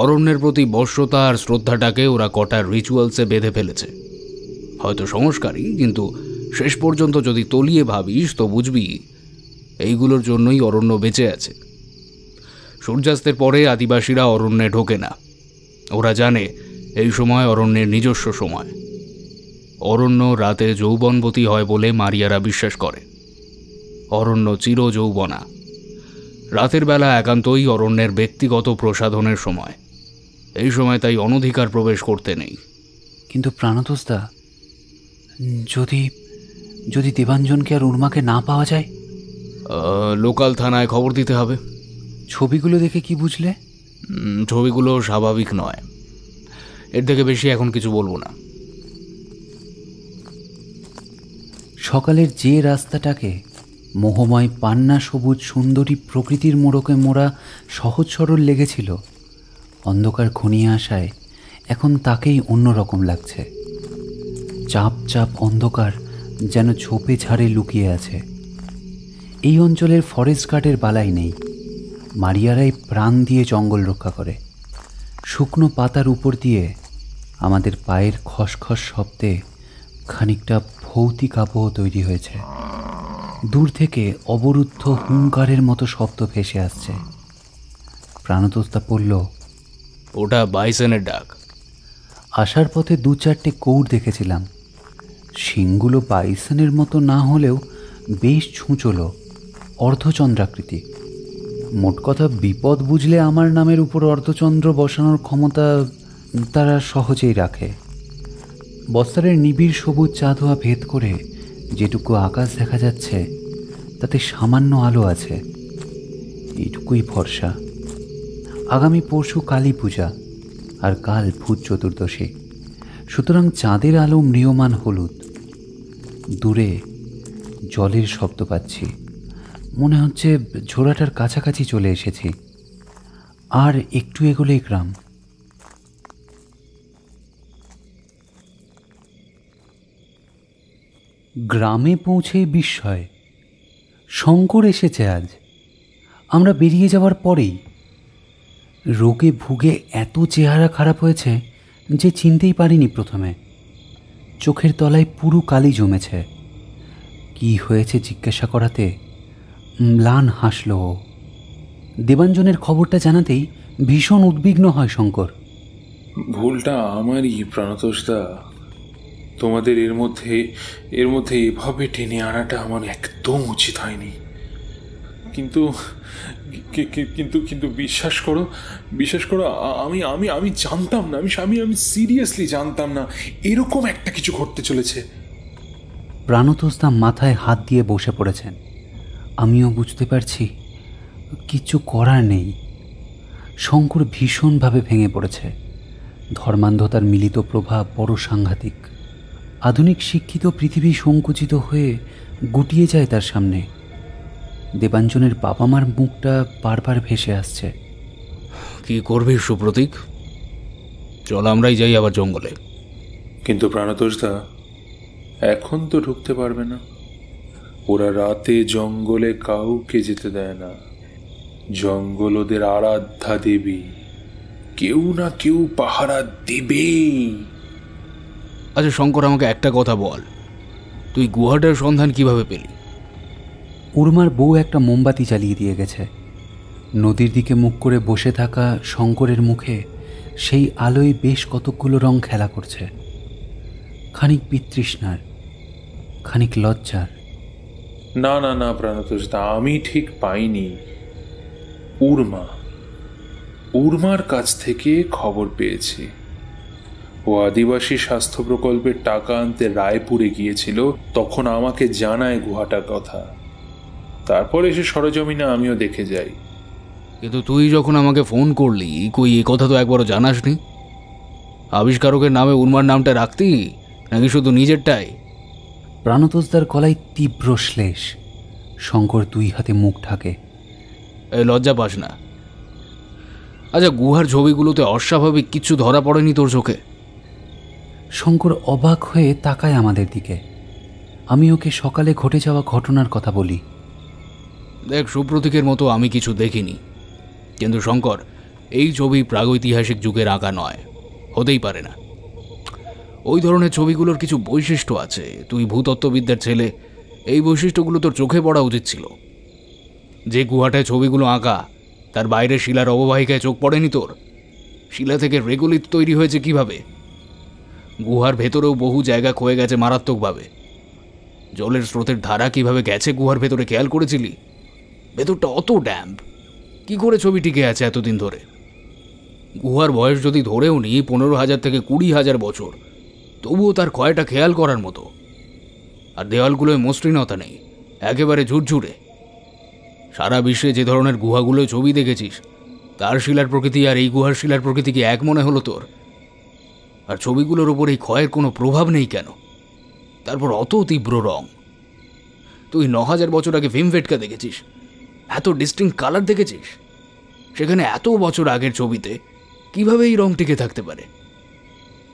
অরণ্যের প্রতি বশ্যতা আর শ্রদ্ধাটাকে ওরা কটা রিচুয়ালসে বেঁধে ফেলেছে। হয়তো সংস্কারী, কিন্তু শেষ পর্যন্ত যদি তলিয়ে ভাবিস তো বুঝবি এইগুলোর জন্যই অরণ্য বেঁচে আছে। সূর্যাস্তের পরে আদিবাসীরা অরণ্যে ঢোকে না। ওরা জানে এই সময় অরণ্যের নিজস্ব সময়। অরণ্য রাতে যৌবনবতী হয় বলে মারিয়ারা বিশ্বাস করে। অরণ্য চির যৌবনা। রাতের বেলা একান্তই অরণ্যের ব্যক্তিগত প্রসাধনের সময়। এই সময় তাই অনধিকার প্রবেশ করতে নেই। কিন্তু প্রাণতোষদা, যদি যদি দেবাঞ্জনকে আর উর্মাকে না পাওয়া যায়? লোকাল থানায় খবর দিতে হবে। ছবিগুলো দেখে কি বুঝলে? ছবিগুলো স্বাভাবিক নয়। এর থেকে বেশি এখন কিছু বলবো না। সকালের যে রাস্তাটাকে মোহময় পান্না সবুজ সুন্দরী প্রকৃতির মোড়কে মোড়া সহজ সরল লেগেছিল, অন্ধকার ঘনিয়ে আসায় এখন তাকেই অন্যরকম লাগছে। চাপ চাপ অন্ধকার যেন ঝোপে ঝাড়ে লুকিয়ে আছে। এই অঞ্চলের ফরেস্ট গার্ডের বালাই নেই। মারিয়ারাই প্রাণ দিয়ে জঙ্গল রক্ষা করে। শুকনো পাতার উপর দিয়ে আমাদের পায়ের খসখস শব্দে খানিকটা ভৌতিক আবহ তৈরি হয়েছে। দূর থেকে অবরুদ্ধ হুঙ্কারের মতো শব্দ ভেসে আসছে। প্রাণতোষদা পড়ল, ওটা বাইসনের ডাক। আসার পথে 2-4টে কৌড় দেখেছিলাম। শিংগুলো বাইসনের মতো না হলেও বেশ ছুঁচলো, অর্ধচন্দ্রাকৃতি। মোট কথা, বিপদ বুঝলে আমার নামের উপর অর্ধচন্দ্র বসানোর ক্ষমতা তারা সহজেই রাখে। বস্তারের নিবিড় সবুজ চাঁদোয়া ভেদ করে যেটুকু আকাশ দেখা যাচ্ছে তাতে সামান্য আলো আছে। এইটুকুই ভরসা। আগামী পরশু কালী পূজা, আর কাল ভূত চতুর্দশী। সুতরাং চাঁদের আলো ম্রিয়মান হলুদ। দূরে জলের শব্দ পাচ্ছি। মনে হচ্ছে ঝোড়াটার কাছাকাছি চলে এসেছি। আর একটু এগোলেই গ্রাম। গ্রামে পৌঁছেই বিস্ময়। শঙ্কর এসেছে আজ। আমরা বেরিয়ে যাওয়ার পরেই। রোগে ভুগে এত চেহারা খারাপ হয়েছে যে চিনতেই পারিনি প্রথমে। চোখের তলায় পুরো কালি জমেছে। কি হয়েছে জিজ্ঞাসা করাতে ম্লান হাসল ও। দেবাঞ্জনের খবরটা জানাতেই ভীষণ উদ্বিগ্ন হয় শঙ্কর। ভুলটা আমারই প্রাণতোষদা। তোমাদের এর মধ্যে এভাবে টেনে আনাটা আমার একদম উচিত হয়নি। কিন্তু কিন্তু কিন্তু বিশ্বাস করো, আমি জানতাম না, আমি সিরিয়াসলি জানতাম না এরকম একটা কিছু ঘটতে চলেছে। প্রাণতোষদা মাথায় হাত দিয়ে বসে পড়েছেন। আমিও বুঝতে পারছি কিচ্ছু করার নেই। শঙ্কর ভীষণভাবে ভেঙে পড়েছে। ধর্মান্ধতার মিলিত প্রভাব বড় সাংঘাতিক। আধুনিক শিক্ষিত পৃথিবী সংকুচিত হয়ে গুটিয়ে যায় তার সামনে। দেবাঞ্জনের বাবা মার মুখটা বারবার ভেসে আসছে। কি করবি সুপ্রতীক? চল আমরাই যাই আবার জঙ্গলে। কিন্তু প্রাণতোষদা, এখন তো ঢুকতে পারবে না। ওরা রাতে জঙ্গলে কাউকে যেতে দেয় না। জঙ্গল ওদের আরাধ্যা দেবী, কেউ না কেউ পাহারা দেবেই। আচ্ছা শঙ্কর, আমাকে একটা কথা বল, তুই গুহাটার সন্ধান কিভাবে পেলি? উর্মার বউ একটা মোমবাতি জ্বালিয়ে দিয়ে গেছে। নদীর দিকে মুখ করে বসে থাকা শঙ্করের মুখে সেই আলোয় বেশ কতকগুলো রং খেলা করছে, খানিক বিতৃষ্ণার, খানিক লজ্জার। না না না প্রাণতোষদা, আমি ঠিক পাইনি। উর্মার কাছ থেকে খবর পেয়েছি। ও আদিবাসী স্বাস্থ্য প্রকল্পের টাকা আনতে রায়পুরে গিয়েছিল, তখন আমাকে জানায় গুহাটার কথা। তারপর এসে সরজমিনে আমিও দেখে যাই। কিন্তু তুই যখন আমাকে ফোন করলি, কই এ কথা তো একবারও জানাসনি। আবিষ্কারকের নামে উর্মার নামটা রাখতি নাকি শুধু নিজেরটাই? প্রাণতোষদার গলায় তীব্র শ্লেষ। শঙ্কর দুই হাতে মুখ ঢাকে। এই লজ্জা পাস না? আচ্ছা, গুহার ছবিগুলোতে অস্বাভাবিক কিছু ধরা পড়েনি তোর চোখে? শঙ্কর অবাক হয়ে তাকায় আমাদের দিকে। আমি ওকে সকালে ঘটে যাওয়া ঘটনার কথা বলি। দেখ, সুপ্রতীকের মতো আমি কিছু দেখিনি, কিন্তু শঙ্কর, এই ছবি প্রাগৈতিহাসিক যুগের আঁকা নয়, হতেই পারে না। ওই ধরনের ছবিগুলোর কিছু বৈশিষ্ট্য আছে। তুই ভূতত্ত্ববিদ্যার ছেলে, এই বৈশিষ্ট্যগুলো তোর চোখে পড়া উচিত ছিল। যে গুহাটায় ছবিগুলো আঁকা, তার বাইরে শিলার অববাহিকায় চোখ পড়েনি তোর? শিলা থেকে রেগুলিত তৈরি হয়েছে কিভাবে? গুহার ভেতরেও বহু জায়গা ক্ষয়ে গেছে মারাত্মকভাবে। জলের স্রোতের ধারা কিভাবে গেছে গুহার ভেতরে খেয়াল করেছিলি? ভেতরটা অত ড্যাম্প, কি করে ছবি টিকে আছে এতদিন ধরে? গুহার বয়স যদি ধরেও নি 15,000 থেকে 20,000 বছর, তবুও তার ক্ষয়টা খেয়াল করার মতো। আর দেওয়ালগুলোয় মসৃণতা নেই, একেবারে ঝুরঝুরে। সারা বিশ্বে যে ধরনের গুহাগুলোয় ছবি দেখেছিস, তার শিলার প্রকৃতি আর এই গুহার শিলার প্রকৃতি কি এক মনে হলো তোর? আর ছবিগুলোর ওপর এই ক্ষয়ের কোনো প্রভাব নেই কেন? তারপর অত তীব্র রং। তুই 9,000 বছর আগে ভীমবেটকা দেখেছিস, এত ডিস্টিংক্ট কালার দেখেছিস। সেখানে এত বছর আগের ছবিতে কিভাবে এই রং টিকে থাকতে পারে?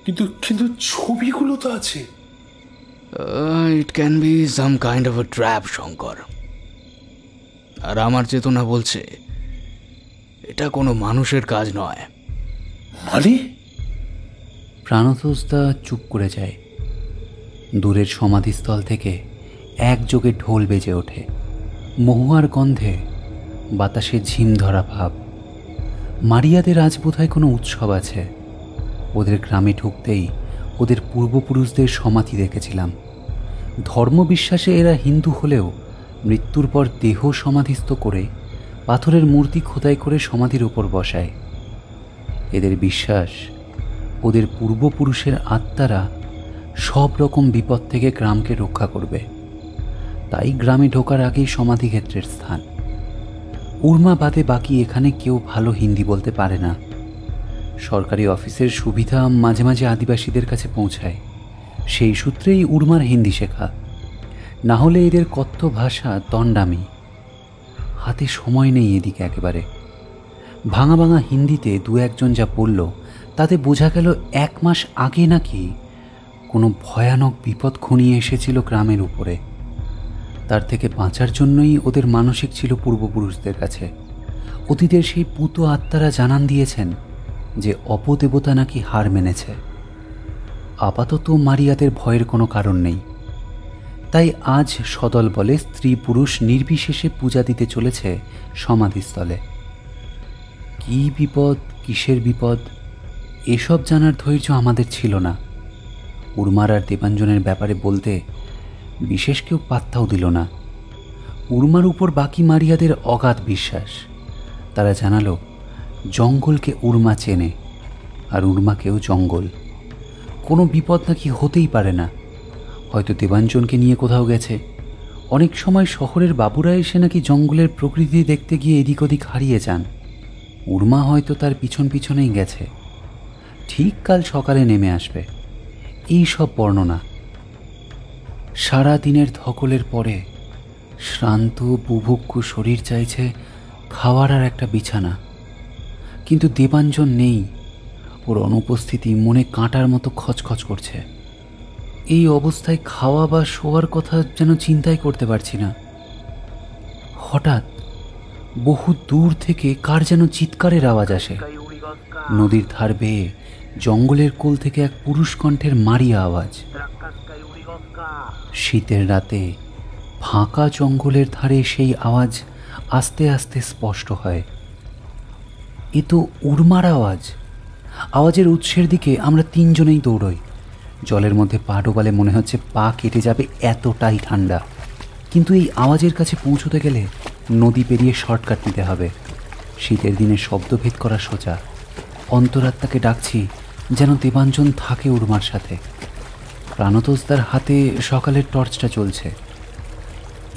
কিন্তু কিন্তু ছবিগুলো তো আছে। It can be some kind of a trap, Shankar. আর আমার চেতনা বলছে এটা কোনো মানুষের কাজ নয়। মানে? প্রাণতোষদা চুপ করে যায়। দূরের সমাধিস্থল থেকে একযোগে ঢোল বেজে ওঠে। মহুয়ার গন্ধে বাতাসে ঝিম ধরা ভাব। মারিয়াদের আজ বোধহয় কোনো উৎসব আছে। ওদের গ্রামে ঢুকতেই ওদের পূর্বপুরুষদের সমাধি দেখেছিলাম। ধর্মবিশ্বাসে এরা হিন্দু হলেও মৃত্যুর পর দেহ সমাধিস্থ করে পাথরের মূর্তি খোদাই করে সমাধির ওপর বসায়। এদের বিশ্বাস ওদের পূর্বপুরুষের আত্মারা সব রকম বিপদ থেকে গ্রামকে রক্ষা করবে। তাই গ্রামে ঢোকার আগেই সমাধিক্ষেত্রের স্থান। উর্মা বাদে বাকি এখানে কেউ ভালো হিন্দি বলতে পারে না। সরকারি অফিসের সুবিধা মাঝে মাঝে আদিবাসীদের কাছে পৌঁছায়, সেই সূত্রেই উর্মার হিন্দি শেখা। না হলে এদের কথ্য ভাষা তন্ডামি। হাতে সময় নেই এদিকে একেবারে। ভাঙা ভাঙা হিন্দিতে দু একজন যা বলল, তাতে বোঝা গেল 1 মাস আগে নাকি কোনো ভয়ানক বিপদ ঘনিয়ে এসেছিল গ্রামের উপরে। তার থেকে বাঁচার জন্যই ওদের মানসিক ছিল পূর্বপুরুষদের কাছে। অতীতের সেই পুত আত্মারা জানান দিয়েছেন যে অপদেবতা নাকি হার মেনেছে। আপাতত মারিয়াদের ভয়ের কোনো কারণ নেই। তাই আজ সদল বলে স্ত্রী পুরুষ নির্বিশেষে পূজা দিতে চলেছে সমাধিস্থলে। কী বিপদ, কিসের বিপদ, এসব জানার ধৈর্য আমাদের ছিল না। উর্মার আর দেবাঞ্জনের ব্যাপারে বলতে বিশেষ কেউ পাত্তাও দিল না। উর্মার উপর বাকি মারিয়াদের অগাধ বিশ্বাস। তারা জানালো জঙ্গলকে উর্মা চেনে, আর উর্মাকেও জঙ্গল। কোনো বিপদ নাকি হতেই পারে না। হয়তো দেবাঞ্জনকে নিয়ে কোথাও গেছে। অনেক সময় শহরের বাবুরা এসে নাকি জঙ্গলের প্রকৃতি দেখতে গিয়ে এদিক ওদিক হারিয়ে যান। উর্মা হয়তো তার পিছন পিছনেই গেছে। ঠিক কাল সকালে নেমে আসবে, এই সব বর্ণনা। সারা দিনের ধকলের পরে শ্রান্ত বুভুক্ষু শরীর চাইছে খাওয়ার আর একটা বিছানা। কিন্তু দেবাঞ্জন নেই। ওর অনুপস্থিতি মনে কাঁটার মতো খচখচ করছে। এই অবস্থায় খাওয়া বা শোয়ার কথা যেন চিন্তাই করতে পারছি না। হঠাৎ বহু দূর থেকে কার যেন চিৎকারের আওয়াজ আসে। নদীর ধার বেয়ে জঙ্গলের কোল থেকে এক পুরুষ কণ্ঠের মারিয়া আওয়াজ। শীতের রাতে ফাঁকা জঙ্গলের ধারে সেই আওয়াজ আস্তে আস্তে স্পষ্ট হয়। এ তো উর্মার আওয়াজ। আওয়াজের উৎসের দিকে আমরা তিনজনেই দৌড়ই। জলের মধ্যে পা ডোবালে মনে হচ্ছে পা কেটে যাবে, এতটাই ঠান্ডা। কিন্তু এই আওয়াজের কাছে পৌঁছতে গেলে নদী পেরিয়ে শর্টকাট নিতে হবে। শীতের দিনে শব্দভেদ করা সোজা। অন্তরাত্মাকে ডাকছি যেন দেবাঞ্জন থাকে উর্মার সাথে। প্রাণতোষদার হাতে সকালের টর্চটা চলছে।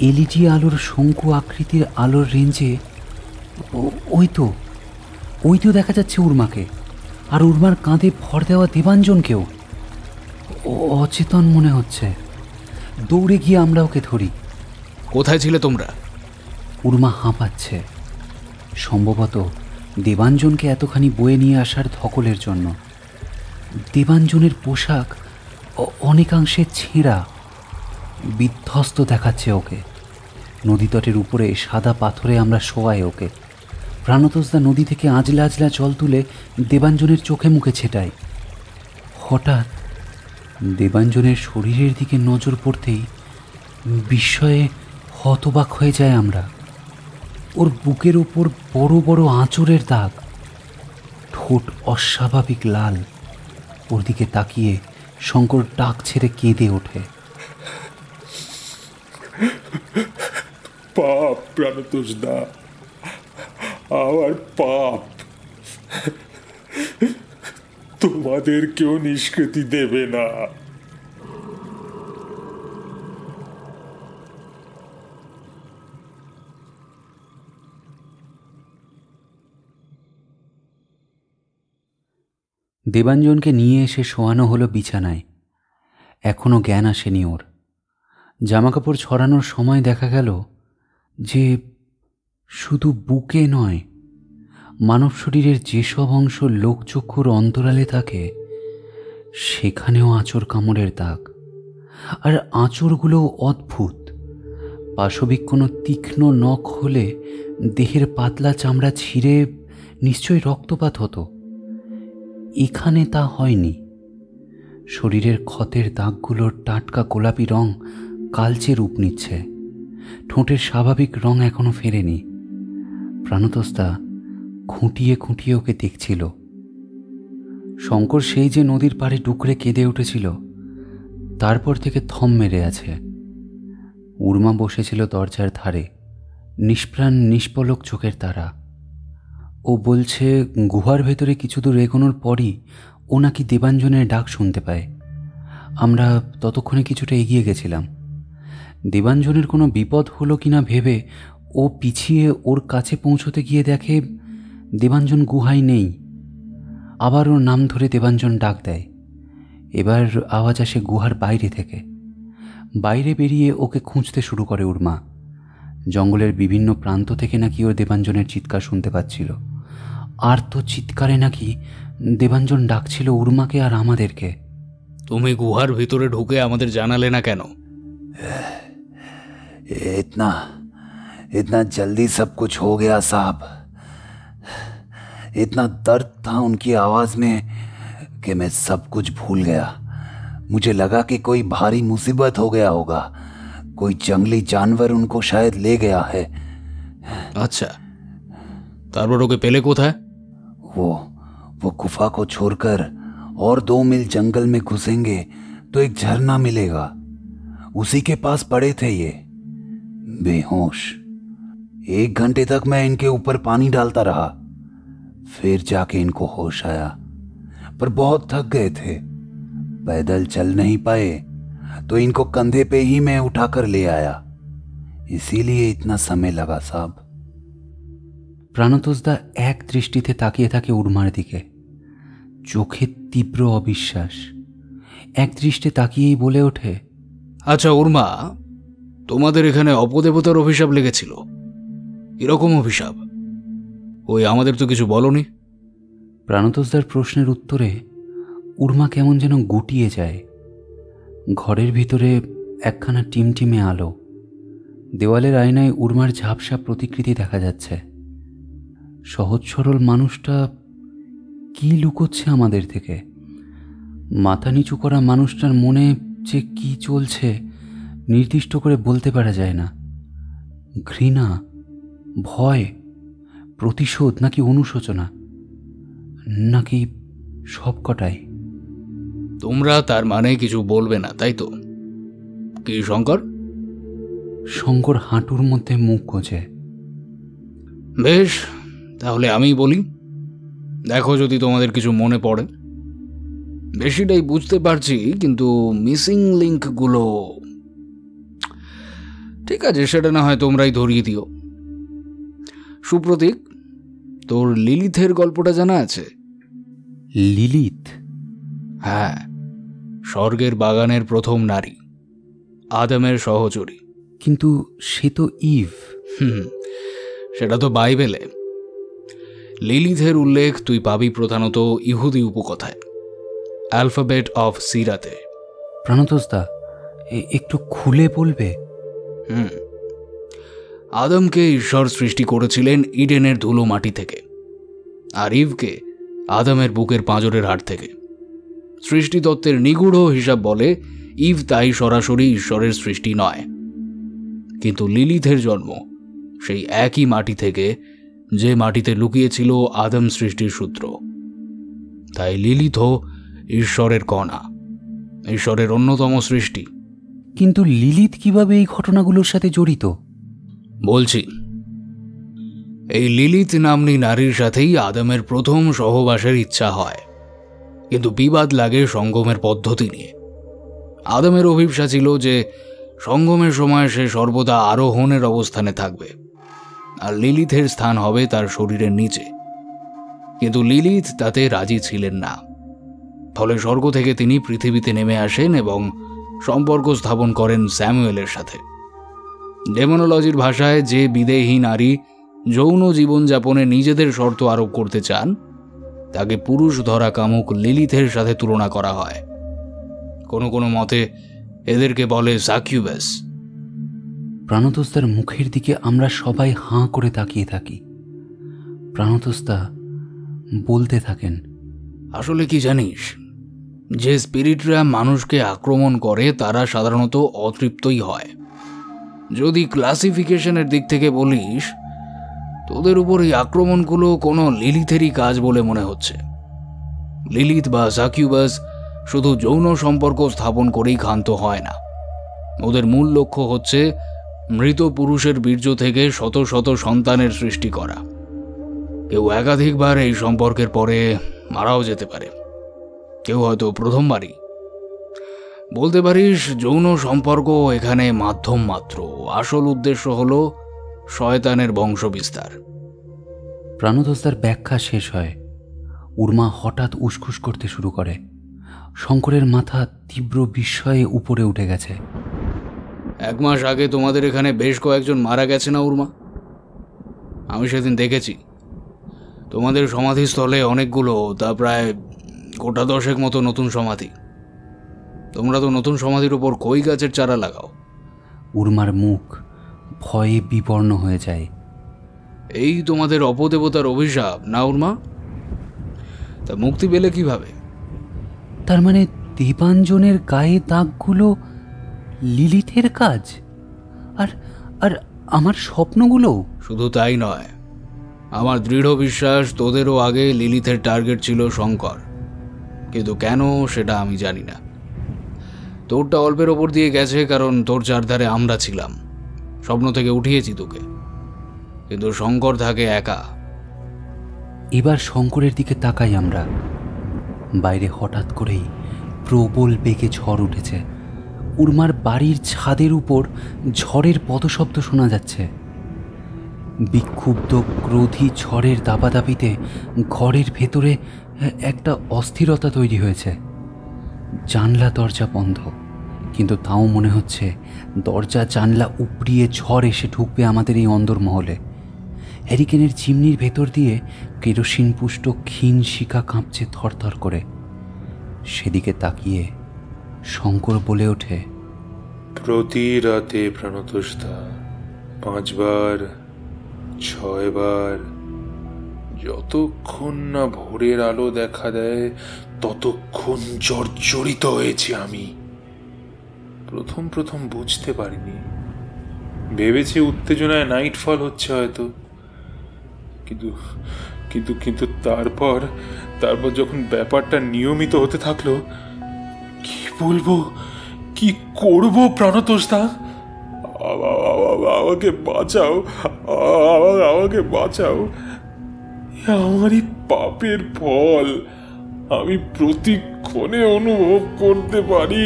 এলইডি আলোর শঙ্কু আকৃতির আলোর রেঞ্জে ওই তো দেখা যাচ্ছে উর্মাকে, আর উর্মার কাঁধে ভর দেওয়া দেবাঞ্জনকেও। অচেতন মনে হচ্ছে। দৌড়ে গিয়ে আমরা ওকে ধরি। কোথায় ছিলে তোমরা? উর্মা হাঁপাচ্ছে, সম্ভবত দেবাঞ্জনকে এতখানি বয়ে নিয়ে আসার ধকলের জন্য। দেবাঞ্জনের পোশাক অনেকাংশে ছেঁড়া, বিধ্বস্ত দেখাচ্ছে ওকে। নদীতটের উপরে সাদা পাথরে আমরা শোয়াই ওকে। প্রাণতোষদা নদী থেকে আজলা আজলা জল তুলে দেবাঞ্জনের চোখে মুখে ছেটায়। হঠাৎ দেবাঞ্জনের শরীরের দিকে নজর পড়তেই বিস্ময়ে হতবাক হয়ে যায় আমরা। ওর বুকের ওপর বড় বড় আঁচড়ের দাগ, ঠোঁট অস্বাভাবিক লাল। ওর দিকে তাকিয়ে শঙ্কর ডাক ছেড়ে কেঁদে ওঠে। পাপ প্রাণতোষদা, আমার পাপ। তোমাদের কেউ নিষ্কৃতি দেবে না। দেবাঞ্জনকে নিয়ে এসে শোয়ানো হলো বিছানায়। এখনও জ্ঞান আসেনি ওর। জামাকাপড় ছড়ানোর সময় দেখা গেল যে শুধু বুকে নয়, মানব শরীরের যেসব অংশ লোকচক্ষুর অন্তরালে থাকে সেখানেও আঁচড় কামড়ের দাগ। আর আঁচড়গুলোও অদ্ভুত। পাশবিক কোনো তীক্ষ্ণ নখ হলে দেহের পাতলা চামড়া ছিঁড়ে নিশ্চয়ই রক্তপাত হতো। এখানে তা হয়নি। শরীরের ক্ষতের দাগগুলোর টাটকা গোলাপি রং কালচে রূপ নিচ্ছে। ঠোঁটের স্বাভাবিক রং এখনো ফেরেনি। প্রাণতোষদা খুঁটিয়ে খুঁটিয়ে ওকে দেখছিল। শঙ্কর সেই যে নদীর পাড়ে ডুকরে কেঁদে উঠেছিল, তারপর থেকে থম মেরে আছে। উর্মা বসেছিল দরজার ধারে, নিষ্প্রাণ নিষ্পলক চোখের তারা। ও বলছে গুহার ভেতরে কিছু দূর এগোনোর পরই ও নাকি দেবাঞ্জনের ডাক শুনতে পায়। আমরা ততক্ষণে কিছুটা এগিয়ে গেছিলাম। দেবাঞ্জনের কোনো বিপদ হলো কিনা ভেবে ও পিছিয়ে ওর কাছে পৌঁছতে গিয়ে দেখে দেবাঞ্জন গুহায় নেই। আবার ওর নাম ধরে দেবাঞ্জন ডাক দেয়। এবার আওয়াজ আসে গুহার বাইরে থেকে। বাইরে বেরিয়ে ওকে খুঁজতে শুরু করে উর্মা। জঙ্গলের বিভিন্ন প্রান্ত থেকে নাকি ও দেবাঞ্জনের চিৎকার শুনতে পাচ্ছিল। আর তো চিৎকারে নাকি দেবাঞ্জন ডাকছিল উর্মাকে আর আমাদেরকে। তুমি গুহার ভিতরে ঢুকে আমাদের জানালে না কেন? इतना जल्दी सब कुछ हो गया साहब। इतना दर्द था उनकी आवाज में कि मैं सब कुछ भूल गया। मुझे लगा कि कोई भारी मुसीबत हो गया होगा, कोई जंगली जानवर उनको शायद ले गया है। अच्छा, তারপর ওকে পেলে কোথায়? वो गुफा को छोड़कर और 2 मील जंगल में घुसेंगे तो एक झरना मिलेगा, उसी के पास पड़े थे ये बेहोश। 1 घंटे तक मैं इनके ऊपर पानी डालता रहा, फिर जाके इनको होश आया, पर बहुत थक गए थे, पैदल चल नहीं पाए, तो इनको कंधे पे ही मैं उठाकर ले आया, इसीलिए इतना समय लगा साहब। প্রাণতোষদা এক দৃষ্টিতে তাকিয়ে থাকে উর্মার দিকে, চোখে তীব্র অবিশ্বাস। এক দৃষ্টে তাকিয়েই বলে ওঠে, আচ্ছা উর্মা, তোমাদের এখানে অপদেবতার অভিশাপ লেগেছিল? এরকম অভিশাপ? ওই আমাদের তো কিছু বলনি। প্রাণতোষদার প্রশ্নের উত্তরে উর্মা কেমন যেন গুটিয়ে যায়। ঘরের ভিতরে একখানা টিমটিমে আলো। দেওয়ালের আয়নায় উর্মার ঝাপসা প্রতিকৃতি দেখা যাচ্ছে। সহজ সরল মানুষটা কি লুকোচ্ছে আমাদের থেকে? মাথা নিচু করা মানুষটার মনে যে কি চলছে নির্দিষ্ট করে বলতে পারা যায় না। ঘৃণা, ভয়, প্রতিশোধ, নাকি অনুশোচনা, নাকি সবকটাই? তোমরা তার মানে কিছু বলবে না, তাই তো? কি শঙ্কর? শঙ্কর হাঁটুর মধ্যে মুখ গোজে। বেশ, তাহলে আমি বলি, দেখো যদি তোমাদের কিছু মনে পড়ে। বেশিটাই বুঝতে পারছি, কিন্তু মিসিং লিঙ্কগুলো ঠিক আছে, সেটা না হয় তোমরাই ধরিয়ে দিও। সুপ্রতীক, তোর লিলিথের গল্পটা জানা আছে? লিলিথ? হ্যাঁ, স্বর্গের বাগানের প্রথম নারী, আদমের সহচরী। কিন্তু সে তো ইভ। সেটা তো বাইবেলে। লিলিথের উল্লেখ তুই পাবি প্রধানত ইহুদি উপকথায়, অ্যালফাবেট অফ সিরাতে। প্রাণতোষদা, একটু খুলে বলবে? আদমকে ঈশ্বর সৃষ্টি করেছিলেন ইডেনের ধুলো মাটি থেকে, আর ইভকে আদমের বুকের পাঁজরের হাড় থেকে। সৃষ্টিতত্ত্বের নিগূঢ় হিসাব বলে ইভ তাই সরাসরি ঈশ্বরের সৃষ্টি নয়, কিন্তু লিলিথের জন্ম সেই একই মাটি থেকে যে মাটিতে লুকিয়েছিল আদম সৃষ্টির সূত্র। তাই লিলিথও ঈশ্বরের কণা, ঈশ্বরের অন্যতম সৃষ্টি। কিন্তু লিলিথ কিভাবে এই ঘটনাগুলোর সাথে জড়িত? বলছি, এই লিলিথ নাম্নী নারীর সাথেই আদমের প্রথম সহবাসের ইচ্ছা হয়, কিন্তু বিবাদ লাগে সঙ্গমের পদ্ধতি নিয়ে। আদমের অভিপ্সা ছিল যে সঙ্গমের সময় সে সর্বদা আরোহণের অবস্থানে থাকবে, আর লিলিথের স্থান হবে তার শরীরের নিচে। কিন্তু লিলিথ তাতে রাজি ছিলেন না। ফলে স্বর্গ থেকে তিনি পৃথিবীতে নেমে আসেন এবং সম্পর্ক স্থাপন করেন স্যামুয়েলের সাথে। ডেমোনোলজির ভাষায়, যে বিদেহী নারী যৌন জীবনযাপনে নিজেদের শর্ত আরোপ করতে চান তাকে পুরুষ ধরা কামুক লিলিথের সাথে তুলনা করা হয়। কোনো কোনো মতে এদেরকে বলে সাকিউবাস। প্রাণতোষদার মুখের দিকে আমরা সবাই হাঁ করে তাকিয়ে থাকি। প্রাণতোষদা বলতে থাকেন, আসলে কি জানিস, যে স্পিরিটরা মানুষকে আক্রমণ করে তারা সাধারণত অতৃপ্তই হয়। যদি ক্লাসিফিকেশনের দিক থেকে বলিস, তোদের উপর এই আক্রমণগুলো কোনো লিলিথেরই কাজ বলে মনে হচ্ছে। লিলিথ বা সাকিউবাস শুধু যৌন সম্পর্ক স্থাপন করেই ক্ষান্ত হয় না। ওদের মূল লক্ষ্য হচ্ছে মৃত পুরুষের বীর্য থেকে শত শত সন্তানের সৃষ্টি করা। কেউ একাধিকবার এই সম্পর্কের পরে মারাও যেতে পারে, কেউ হয়তো প্রথমবারই। বলতে পারিস যৌন সম্পর্ক এখানে মাধ্যম মাত্র, আসল উদ্দেশ্য হলো শয়তানের বংশবিস্তার। প্রাণতোষদার ব্যাখ্যা শেষ হয়। উর্মা হঠাৎ উসখুস করতে শুরু করে। শঙ্করের মাথা তীব্র বিস্ময়ে উপরে উঠে গেছে। 1 মাস আগে তোমাদের এখানে বেশ কয়েকজন মারা গেছে না উর্মা? আমি সেদিন দেখেছি। তোমাদের সমাধিস্থলে অনেকগুলো, তা প্রায় গোটা 10 মতো নতুন সমাধি। তোমরা তো নতুন সমাধির উপর কই গাছের চারা লাগাও। উর্মার মুখ ভয়ে বিবর্ণ হয়ে যায়। এই তোমাদের অপদেবতার অভিশাপ না উর্মা? তা মুক্তি পেলে কিভাবে? তার মানে দেবাঞ্জনের গায়ে দাগগুলো লিলিথের কাজ? আর আর আমার স্বপ্নগুলো? শুধু তাই নয়, আমার দৃঢ় বিশ্বাস তোদেরও আগে লিলিথের টার্গেট ছিল শঙ্কর, কিন্তু কেন সেটা আমি জানি না। তোরটা অল্পের ওপর দিয়ে গেছে, কারণ তোর চারধারে আমরা ছিলাম, স্বপ্ন থেকে উঠিয়েছি তোকে, কিন্তু শঙ্কর থাকে একা। এবার শঙ্করের দিকে তাকাই আমরা। বাইরে হঠাৎ করেই প্রবল বেগে ঝড় উঠেছে। উর্মার বাড়ির ছাদের উপর ঝড়ের পদশব্দ শোনা যাচ্ছে। বিক্ষুব্ধ ক্রোধী ঝড়ের দাপাদাপিতে ঘরের ভেতরে একটা অস্থিরতা তৈরি হয়েছে। জানলা দরজা বন্ধ, কিন্তু তাও মনে হচ্ছে দরজা জানলা উপড়িয়ে ঝড় এসে ঢুকবে আমাদের এই অন্দরমহলে। হ্যারিকেনের চিমনির ভেতর দিয়ে কেরোসিন পুষ্ট ক্ষীণ শিখা কাঁপছে থরথর করে। সেদিকে তাকিয়ে শঙ্কর বলে ওঠে, প্রতি রাতে প্রাণতোষদা 5 বার 6 বার, যতক্ষণ না ভোরের আলো দেখা দেয় ততক্ষণ জর্জরিত হয়েছি আমি। প্রথম প্রথম বুঝতে পারিনি, ভেবেছি উত্তেজনায় নাইটফল হচ্ছে হয়তো, কিন্তু কিন্তু কিন্তু তারপর যখন ব্যাপারটা নিয়মিত হতে থাকলো, কি বলবো, কি করব প্রাণতোষদা, আমাকে বাঁচাও, আমাকে বাঁচাও। আমারই পাপের ফল, আমি প্রতিক্ষণে অনুভব করতে পারি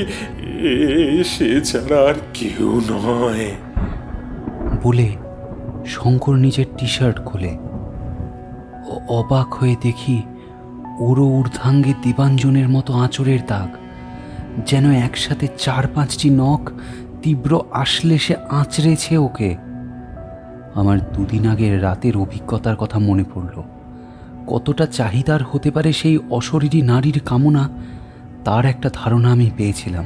সে ছাড়া আর কেউ নয়। বলে শঙ্কর নিজের টি শার্ট খোলে। অবাক হয়ে দেখি ওরও ঊর্ধ্বাঙ্গে দেবাঞ্জনের মতো আঁচড়ের দাগ, যেন একসাথে 4-5টি নখ তীব্র আশ্লেষে আঁচড়েছে ওকে। আমার 2 দিন আগের রাতের অভিজ্ঞতার কথা মনে পড়ল। কতটা চাহিদার হতে পারে সেই অশরীরী নারীর কামনা, তার একটা ধারণা আমি পেয়েছিলাম।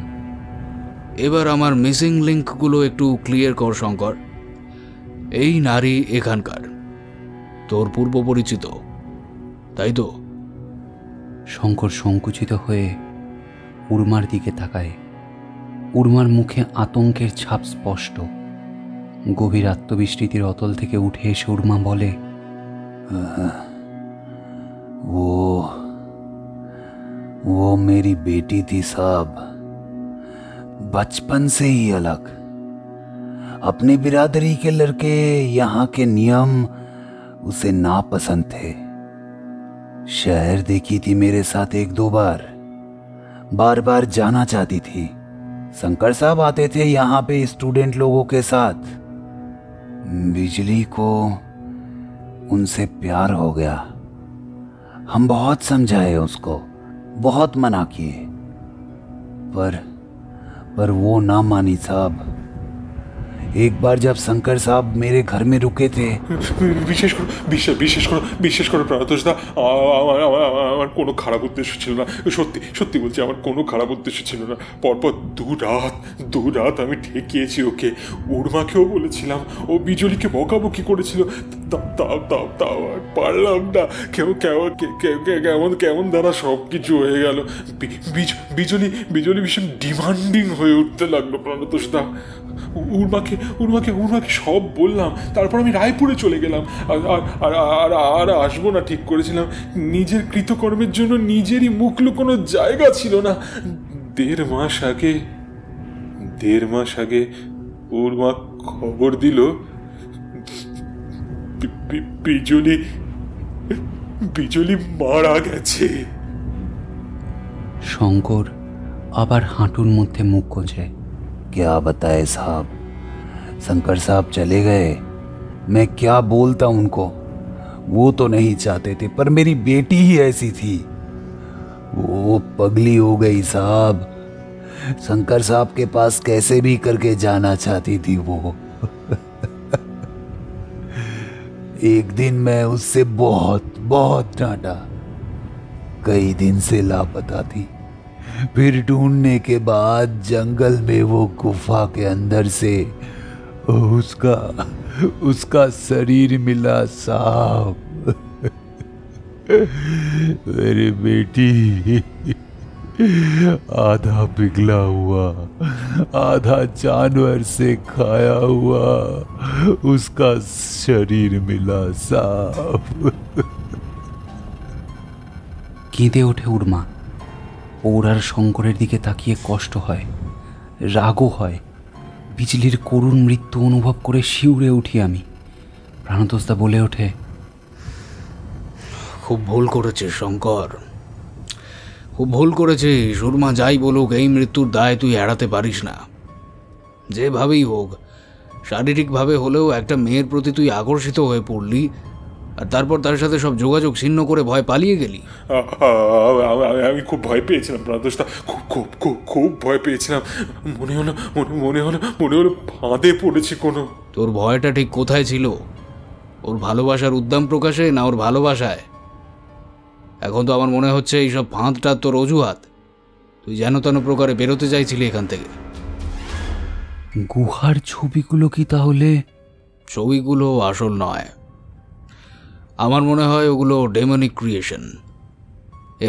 এবার আমার মিসিং লিঙ্কগুলো একটু ক্লিয়ার কর শঙ্কর। এই নারী এখানকার, তোর পূর্ব পরিচিত, তাই তো? শঙ্কর সংকুচিত হয়ে উর্মার দিকে তাকায়। উর্মার মুখে আতঙ্কের ছাপ স্পষ্ট। গভীর আত্মবিস্মৃতির অতল থেকে উঠে এসে উর্মা বলে, वो मेरी बेटी थी साहब, बचपन से ही अलग। अपने बिरादरी के लड़के यहाँ के नियम उसे नापसंद थे। शहर देखी थी मेरे साथ 1-2 बार, बार बार जाना चाहती थी। शंकर साहब आते थे यहाँ पे स्टूडेंट लोगों के साथ। बिजली को उनसे प्यार हो गया। हम बहुत समझाए उसको, बहुत मना किए, पर वो ना मानी साहब। एक बार जब शंकर साहब मेरे घर में रुके थे, বিশ্বাস করো প্রাণতোষদা, আমার কোনো খারাপ উদ্দেশ্য ছিল না। সত্যি সত্যি বলছি, আমার কোনো খারাপ উদ্দেশ্য ছিল না। পরপর 2 রাত আমি ঠেকিয়েছি ওকে। উর্মাকেও বলেছিলাম, ও বিজলিকে বকাবকি করেছিল, তাও আর পারলাম না। কেমন দ্বারা সব কিছু হয়ে গেল। বিজলি ভীষণ ডিমান্ডিং হয়ে উঠতে লাগলো প্রাণতোষদা। উর্মাকে সব বললাম, তারপর আমি রায়পুরে চলে গেলাম। আর আসবো না ঠিক করেছিলাম। নিজের কৃতকর্মের জন্য নিজেরই মুখ লুকোনোর জায়গা ছিল না। 1.5 মাস আগে উর্মা খবর দিল বিজলি মারা গেছে। শঙ্কর আবার হাঁটুর মধ্যে মুখ গোজে। क्या बताए साहब, शंकर साहब चले गए, मैं क्या बोलता उनको। वो तो नहीं चाहते थे, पर मेरी बेटी ही ऐसी थी। वो पगली हो गई साहब। शंकर साहब के पास कैसे भी करके जाना चाहती थी वो। एक दिन मैं उससे बहुत डांटा। कई दिन से लापता थी। फिर ढूंढने के बाद जंगल में वो गुफा के अंदर से उसका शरीर मिला साहब। मेरी बेटी आधा पिघला हुआ, आधा जानवर से खाया हुआ उसका शरीर मिला साहब। কেঁদে ওঠে উর্মা। ওর আর শঙ্করের দিকে তাকিয়ে কষ্ট হয়, রাগও হয়। বিজলির করুণ মৃত্যু অনুভব করে শিউরে উঠি আমি। প্রাণতোষদা বলে ওঠে, খুব ভুল করেছিস শঙ্কর, খুব ভুল করেছিস। উর্মা যাই বলুক, এই মৃত্যুর দায় তুই এড়াতে পারিস না। যেভাবেই হোক, শারীরিকভাবে হলেও একটা মেয়ের প্রতি তুই আকর্ষিত হয়ে পড়লি, আর তারপর তার সাথে সব যোগাযোগ ছিন্ন করে ভয় পালিয়ে গেলি। আমি খুব ভয় পেয়েছিলাম প্রাণতোষদা, খুব ভয় পেয়েছিলাম। মনে হলো ফাঁদে পড়েছি কোনো। তোর ভয়টা ঠিক কোথায় ছিল? ওর ভালোবাসার উদ্দাম প্রকাশে না ওর ভালোবাসায়? এখন তো আমার মনে হচ্ছে এইসব ফাঁদটা তোর অজুহাত। তুই যেন তেন প্রকারে বেরোতে চাইছিলি এখান থেকে। গুহার ছবিগুলো কি তাহলে? ছবিগুলো আসল নয়, আমার মনে হয় ওগুলো ডেমনিক ক্রিয়েশন।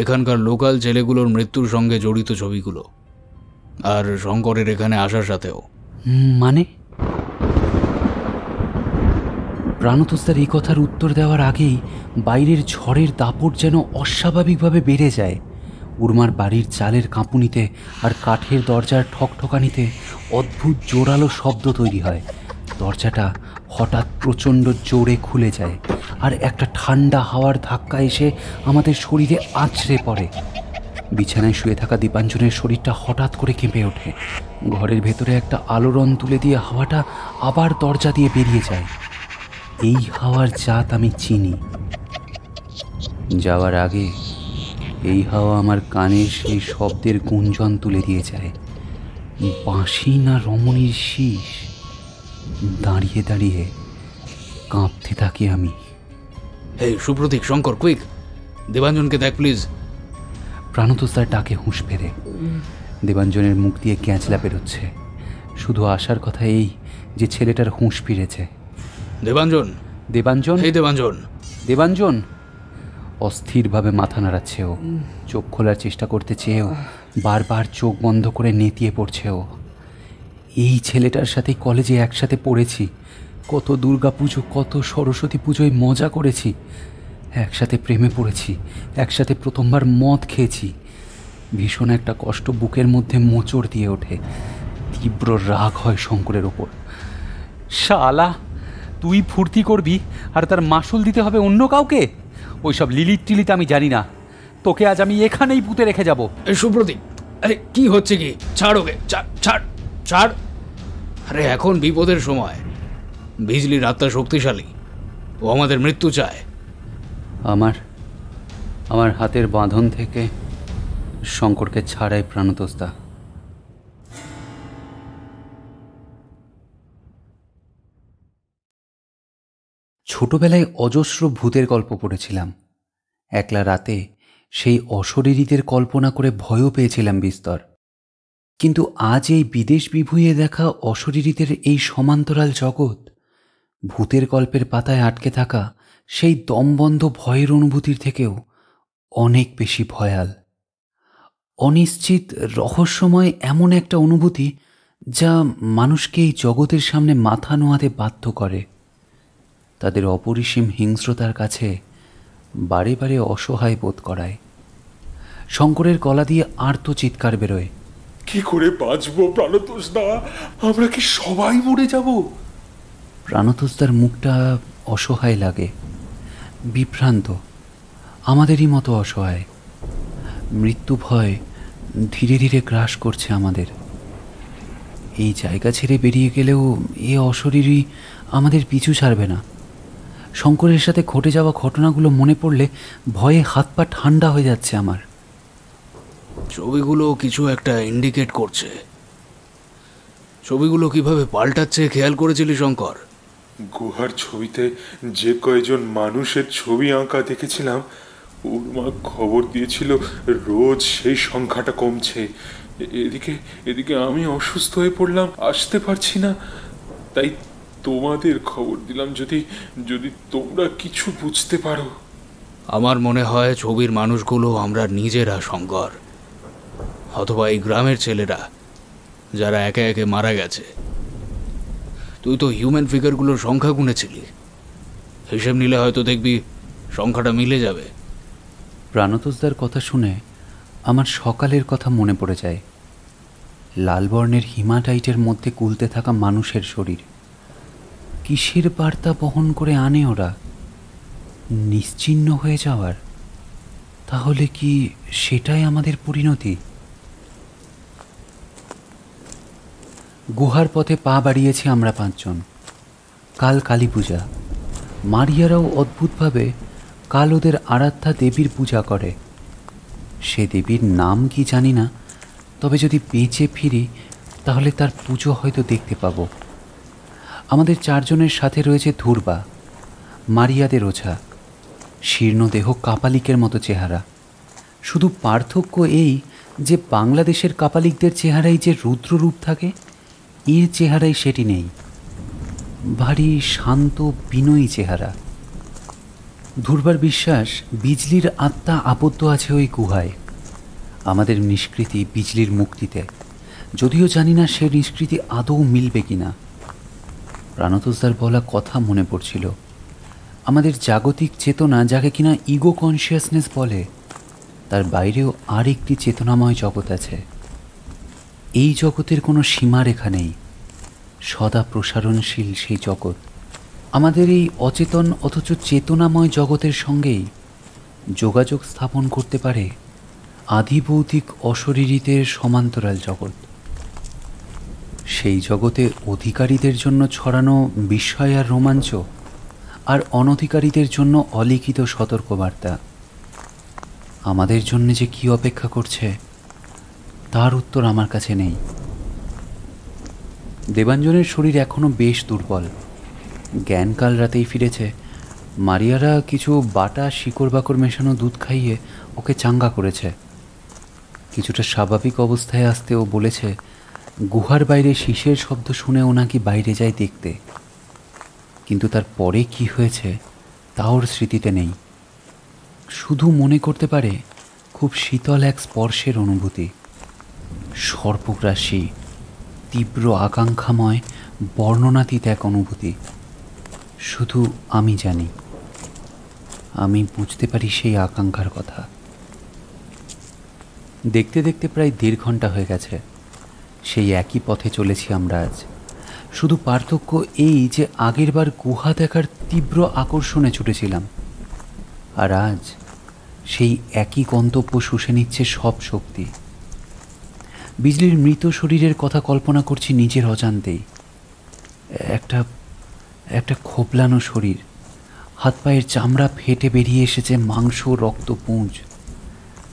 এখানকার লোকাল ছেলেগুলোর মৃত্যুর সঙ্গে জড়িত ছবিগুলো, আর শঙ্করের এখানে আসার সাথেও। মানে? প্রাণতোষদার এই কথার উত্তর দেওয়ার আগেই বাইরের ঝড়ের দাপট যেন অস্বাভাবিকভাবে বেড়ে যায়। উর্মার বাড়ির চালের কাঁপুনিতে আর কাঠের দরজার ঠকঠকানিতে অদ্ভুত জোরালো শব্দ তৈরি হয়। দরজাটা হঠাৎ প্রচণ্ড জোরে খুলে যায়, আর একটা ঠান্ডা হাওয়ার ধাক্কা এসে আমাদের শরীরে আছড়ে পড়ে। বিছানায় শুয়ে থাকা দীপাঞ্জনের শরীরটা হঠাৎ করে কেঁপে ওঠে। ঘরের ভেতরে একটা আলোড়ন তুলে দিয়ে হাওয়াটা আবার দরজা দিয়ে বেরিয়ে যায়। এই হাওয়ার জাত আমি চিনি। যাওয়ার আগে এই হাওয়া আমার কানের সেই শব্দের গুঞ্জন তুলে দিয়ে যায়। বাঁশি না রমণীর শীষ? দাঁড়িয়ে দাঁড়িয়ে কাঁপতে থাকি আমি। হে সুপ্রতীক, শঙ্কর, কুইক, দেবাঞ্জনকে দেখ প্লিজ। প্রাণতোষদার ডাকে হুঁশ ফেরে। দেবাঞ্জনের মুখ দিয়ে ক্যাঁচলা বেরোচ্ছে। শুধু আসার কথা এই যে ছেলেটার হুঁশ ফিরেছে। দেবাঞ্জন, দেবাঞ্জন, এই দেবাঞ্জন, দেবাঞ্জন। অস্থিরভাবে মাথা নাড়াচ্ছে ও। চোখ খোলার চেষ্টা করতে চেয়েও বারবার চোখ বন্ধ করে নেতিয়ে পড়ছে ও। এই ছেলেটার সাথে কলেজে একসাথে পড়েছি, কত দুর্গা পুজো, কত সরস্বতী পুজোয় মজা করেছি, একসাথে প্রেমে পড়েছি, একসাথে প্রথমবার মদ খেয়েছি। ভীষণ একটা কষ্ট বুকের মধ্যে মোচড় দিয়ে ওঠে। তীব্র রাগ হয় শঙ্করের ওপর। শালা, তুই ফুর্তি করবি আর তার মাসুল দিতে হবে অন্য কাউকে? ওইসব লিলিট টিলিট আমি জানি না। তোকে আজ আমি এখানেই পুঁতে রেখে যাব। সুপ্রতীক, আরে কি হচ্ছে কি? ছাড় ওকে, ছাড় ছাড়। আরে এখন বিপদের সময়। বিজলির আত্মা শক্তিশালী, ও আমাদের মৃত্যু চায়। আমার হাতের বাঁধন থেকে শঙ্করকে ছাড়াই প্রাণতোষদা। ছোটবেলায় অজস্র ভূতের গল্প পড়েছিলাম। একলা রাতে সেই অশরীরীদের কল্পনা করে ভয়ও পেয়েছিলাম বিস্তর। কিন্তু আজ এই বিদেশ বিভুঁইয়ে দেখা অশরীরীদের এই সমান্তরাল জগৎ, ভূতের গল্পের পাতায় আটকে থাকা সেই দমবন্ধ ভয়ের অনুভূতির থেকেও অনেক বেশি ভয়াল। অনিশ্চিত, রহস্যময় এমন একটা অনুভূতি যা মানুষকে এই জগতের সামনে মাথা নোয়াতে বাধ্য করে। তাদের অপরিসীম হিংস্রতার কাছে বারে বারে অসহায় বোধ করায়। শঙ্করের গলা দিয়ে আর্ত চিৎকার বেরোয়। কি করে বাঁচবো প্রাণতোষদা? আমরা কি সবাই মরে যাব? প্রাণতোষদার মুখটা অসহায় লাগে, বিভ্রান্ত, আমাদেরই মতো অসহায়। মৃত্যু ভয় ধীরে ধীরে গ্রাস করছে আমাদের। এই জায়গা ছেড়ে বেরিয়ে গেলেও এ অশরীরই আমাদের পিছু ছাড়বে না। শঙ্করের সাথে ঘটে যাওয়া ঘটনাগুলো মনে পড়লে ভয়ে হাত পা ঠান্ডা হয়ে যাচ্ছে আমার। ছবিগুলো কিছু একটা ইন্ডিকেট করছে। ছবিগুলো কিভাবে পাল্টাচ্ছে খেয়াল করেছিলি শঙ্কর? গুহার ছবিতে যে কয়জন মানুষের ছবি আঁকা দেখেছিলাম, ওর মা খবর দিয়েছিল রোজ সেই সংখ্যাটা কমছে। এদিকে আমি অসুস্থ হয়ে পড়লাম, আসতে পারছি না। তাই তোমাদের খবর দিলাম, যদি তোমরা কিছু বুঝতে পারো। আমার মনে হয় ছবির মানুষগুলো আমরা নিজেরা শঙ্কর, অথবা এই গ্রামের ছেলেরা যারা একে একে মারা গেছে। তুই তো হিউম্যান ফিগারগুলোর সংখ্যা গুনেছিলি, হিসেব নিলে হয়তো দেখবি সংখ্যাটা মিলে যাবে। প্রাণতোষদার কথা শুনে আমার সকালের কথা মনে পড়ে যায়। লাল বর্ণের হিমাটাইটের মধ্যে কুলতে থাকা মানুষের শরীর। কিসের বার্তা বহন করে আনে ওরা? নিশ্চিহ্ন হয়ে যাওয়ার? তাহলে কি সেটাই আমাদের পরিণতি? গুহার পথে পা বাড়িয়েছি আমরা 5 জন। কাল কালী পূজা। মারিয়ারাও অদ্ভুতভাবে কাল ওদের আরাধ্যা দেবীর পূজা করে। সে দেবীর নাম কি জানি না, তবে যদি বেঁচে ফিরি তাহলে তার পুজো হয়তো দেখতে পাবো। আমাদের 4 জনের সাথে রয়েছে ধুরবা, মারিয়াদের ওঝা, শীর্ণ দেহ কাপালিকের মতো চেহারা। শুধু পার্থক্য এই যে বাংলাদেশের কাপালিকদের চেহারায় যে রুদ্ররূপ থাকে, এর চেহারায় সেটি নেই। ভারী শান্ত বিনয়ী চেহারা। দুর্বার বিশ্বাস বিজলির আত্মা আবদ্ধ আছে ওই গুহায়। আমাদের নিষ্কৃতি বিজলির মুক্তিতে, যদিও জানি না সে নিষ্কৃতি আদৌ মিলবে কিনা। প্রাণতোষদার বলা কথা মনে পড়ছিল। আমাদের জাগতিক চেতনা, যাকে কিনা ইগো কনসিয়াসনেস বলে, তার বাইরেও আর একটি চেতনাময় জগৎ আছে। এই জগতের কোনো সীমারেখা নেই, সদা প্রসারণশীল সেই জগৎ আমাদের এই অচেতন অথচ চেতনাময় জগতের সঙ্গেই যোগাযোগ স্থাপন করতে পারে আদিভৌতিক অশরীরীদের সমান্তরাল জগৎ। সেই জগতে অধিকারীদের জন্য ছড়ানো বিস্ময় আর রোমাঞ্চ, আর অনধিকারীদের জন্য অলিখিত সতর্কবার্তা। আমাদের জন্য যে কি অপেক্ষা করছে তার উত্তর আমার কাছে নেই। দেবাঞ্জনের শরীর এখনও বেশ দুর্বল। জ্ঞান কাল রাতেই ফিরেছে। মারিয়ারা কিছু বাটা শিকড় বাকড় মেশানো দুধ খাইয়ে ওকে চাঙ্গা করেছে। কিছুটা স্বাভাবিক অবস্থায় আসতে ও বলেছে গুহার বাইরে শীষের শব্দ শুনে ও নাকি বাইরে যায় দেখতে, কিন্তু তার পরে কি হয়েছে তা ওর স্মৃতিতে নেই। শুধু মনে করতে পারে খুব শীতল এক স্পর্শের অনুভূতি, সর্পগ্রাসী, তীব্র আকাঙ্ক্ষাময়, বর্ণনাতীত এক অনুভূতি। শুধু আমি জানি, আমি বুঝতে পারি সেই আকাঙ্ক্ষার কথা। দেখতে দেখতে প্রায় 1.5 ঘন্টা হয়ে গেছে। সেই একই পথে চলেছি আমরা আজ। শুধু পার্থক্য এই যে আগের বার গুহা দেখার তীব্র আকর্ষণে ছুটেছিলাম, আর আজ সেই একই গন্তব্য শুষে নিচ্ছে সব শক্তি। বিজলির মৃত শরীরের কথা কল্পনা করছি নিজের অজান্তেই। একটা খোপলানো শরীর, হাত পায়ের চামড়া ফেটে বেরিয়ে এসেছে মাংস রক্তপুঞ্জ,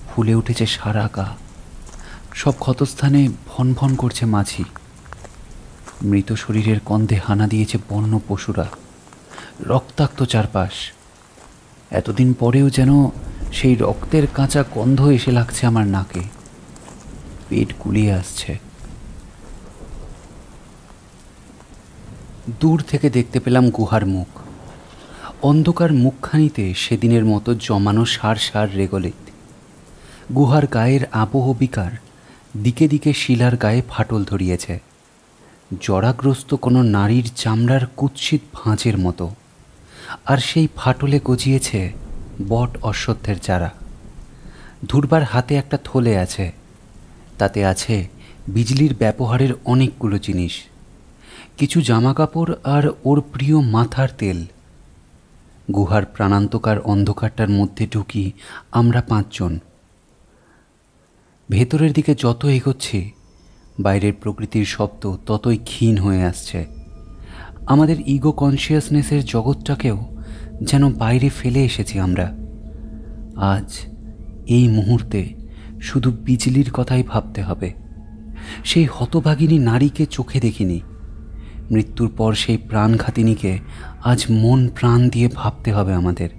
ফুলে উঠেছে সারা গা, সব ক্ষতস্থানে ভন ভন করছে মাছি। মৃত শরীরের কন্ধে হানা দিয়েছে বন্য পশুরা, রক্তাক্ত চারপাশ। এতদিন পরেও যেন সেই রক্তের কাঁচা গন্ধ এসে লাগছে আমার নাকে, পেট গুলিয়ে আসছে। দূর থেকে দেখতে পেলাম গুহার মুখ। অন্ধকার মুখখানিতে সেদিনের মতো জমানো সার সার রেগলিত। গুহার গায়ের আবহ বিকার, দিকে দিকে শিলার গায়ে ফাটল ধরিয়েছে, জরাগ্রস্ত কোনো নারীর চামড়ার কুৎসিত ভাঁজের মতো। আর সেই ফাটলে গজিয়েছে বট অশ্বত্থের চারা। ধুরবার হাতে একটা থলে আছে, তাতে আছে বিজলির ব্যবহারের অনেকগুলো জিনিস, কিছু জামাকাপড় আর ওর প্রিয় মাথার তেল। গুহার প্রাণান্তকার অন্ধকারটার মধ্যে ঢুকি আমরা 5 জন। ভেতরের দিকে যত এগোচ্ছি বাইরের প্রকৃতির শব্দ ততই ক্ষীণ হয়ে আসছে। আমাদের ইগো কনসিয়াসনেসের জগৎটাকেও যেন বাইরে ফেলে এসেছি আমরা। আজ এই মুহূর্তে শুধু বিজলির কথাই ভাবতে হবে। সেই হতভাগিনী নারীকে চোখে দেখিনি, মৃত্যুর পর সেই প্রাণঘাতিনীকে আজ মন প্রাণ দিয়ে ভাবতে হবে আমাদের।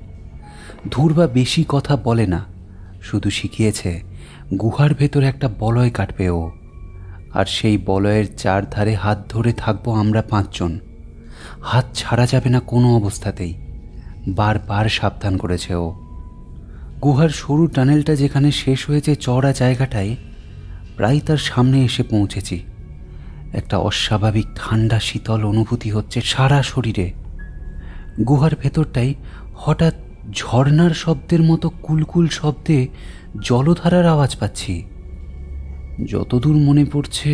ধুরবা বেশি কথা বলে না, শুধু শিখিয়েছে গুহার ভেতরে একটা বলয় কাটবে ও, আর সেই বলয়ের চারধারে হাত ধরে থাকবো আমরা 5 জন। হাত ছাড়া যাবে না কোনো অবস্থাতেই, বারবার সাবধান করেছে ও। গুহার সরু টানেলটা যেখানে শেষ হয়েছে চওড়া জায়গাটায় প্রায় তার সামনে এসে পৌঁছেছি। একটা অস্বাভাবিক ঠান্ডা শীতল অনুভূতি হচ্ছে সারা শরীরে। গুহার ভেতরটাই হঠাৎ ঝর্নার শব্দের মতো কুলকুল শব্দে জলধারার আওয়াজ পাচ্ছি। যতদূর মনে পড়ছে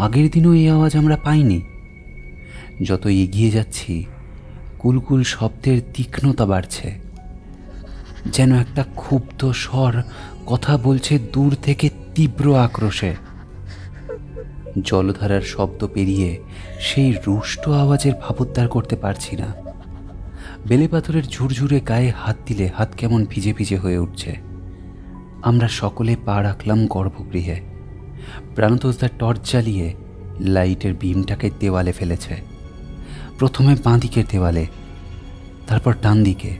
আগের দিনও এই আওয়াজ আমরা পাইনি। যত এগিয়ে যাচ্ছি কুলকুল শব্দের তীক্ষ্ণতা বাড়ছে, যেন একটা ক্ষুব্ধ স্বর কথা বলছে দূর থেকে তীব্র আক্রোশে। জলধারার শব্দ পেরিয়ে সেই রুষ্ট আওয়াজের ভাবোদ্ধার করতে পারছি না। বেলে পাথরের ঝুরঝুরে গায়ে হাত দিলে হাত কেমন ভিজে ভিজে হয়ে উঠছে। আমরা সকলে পা রাখলাম গর্ভগৃহে। প্রাণতোষদার টর্চ জ্বালিয়ে লাইটের বিমটাকে দেওয়ালে ফেলেছে। প্রথমে বাঁ দিকের দেওয়ালে, তারপর ডান দিকে,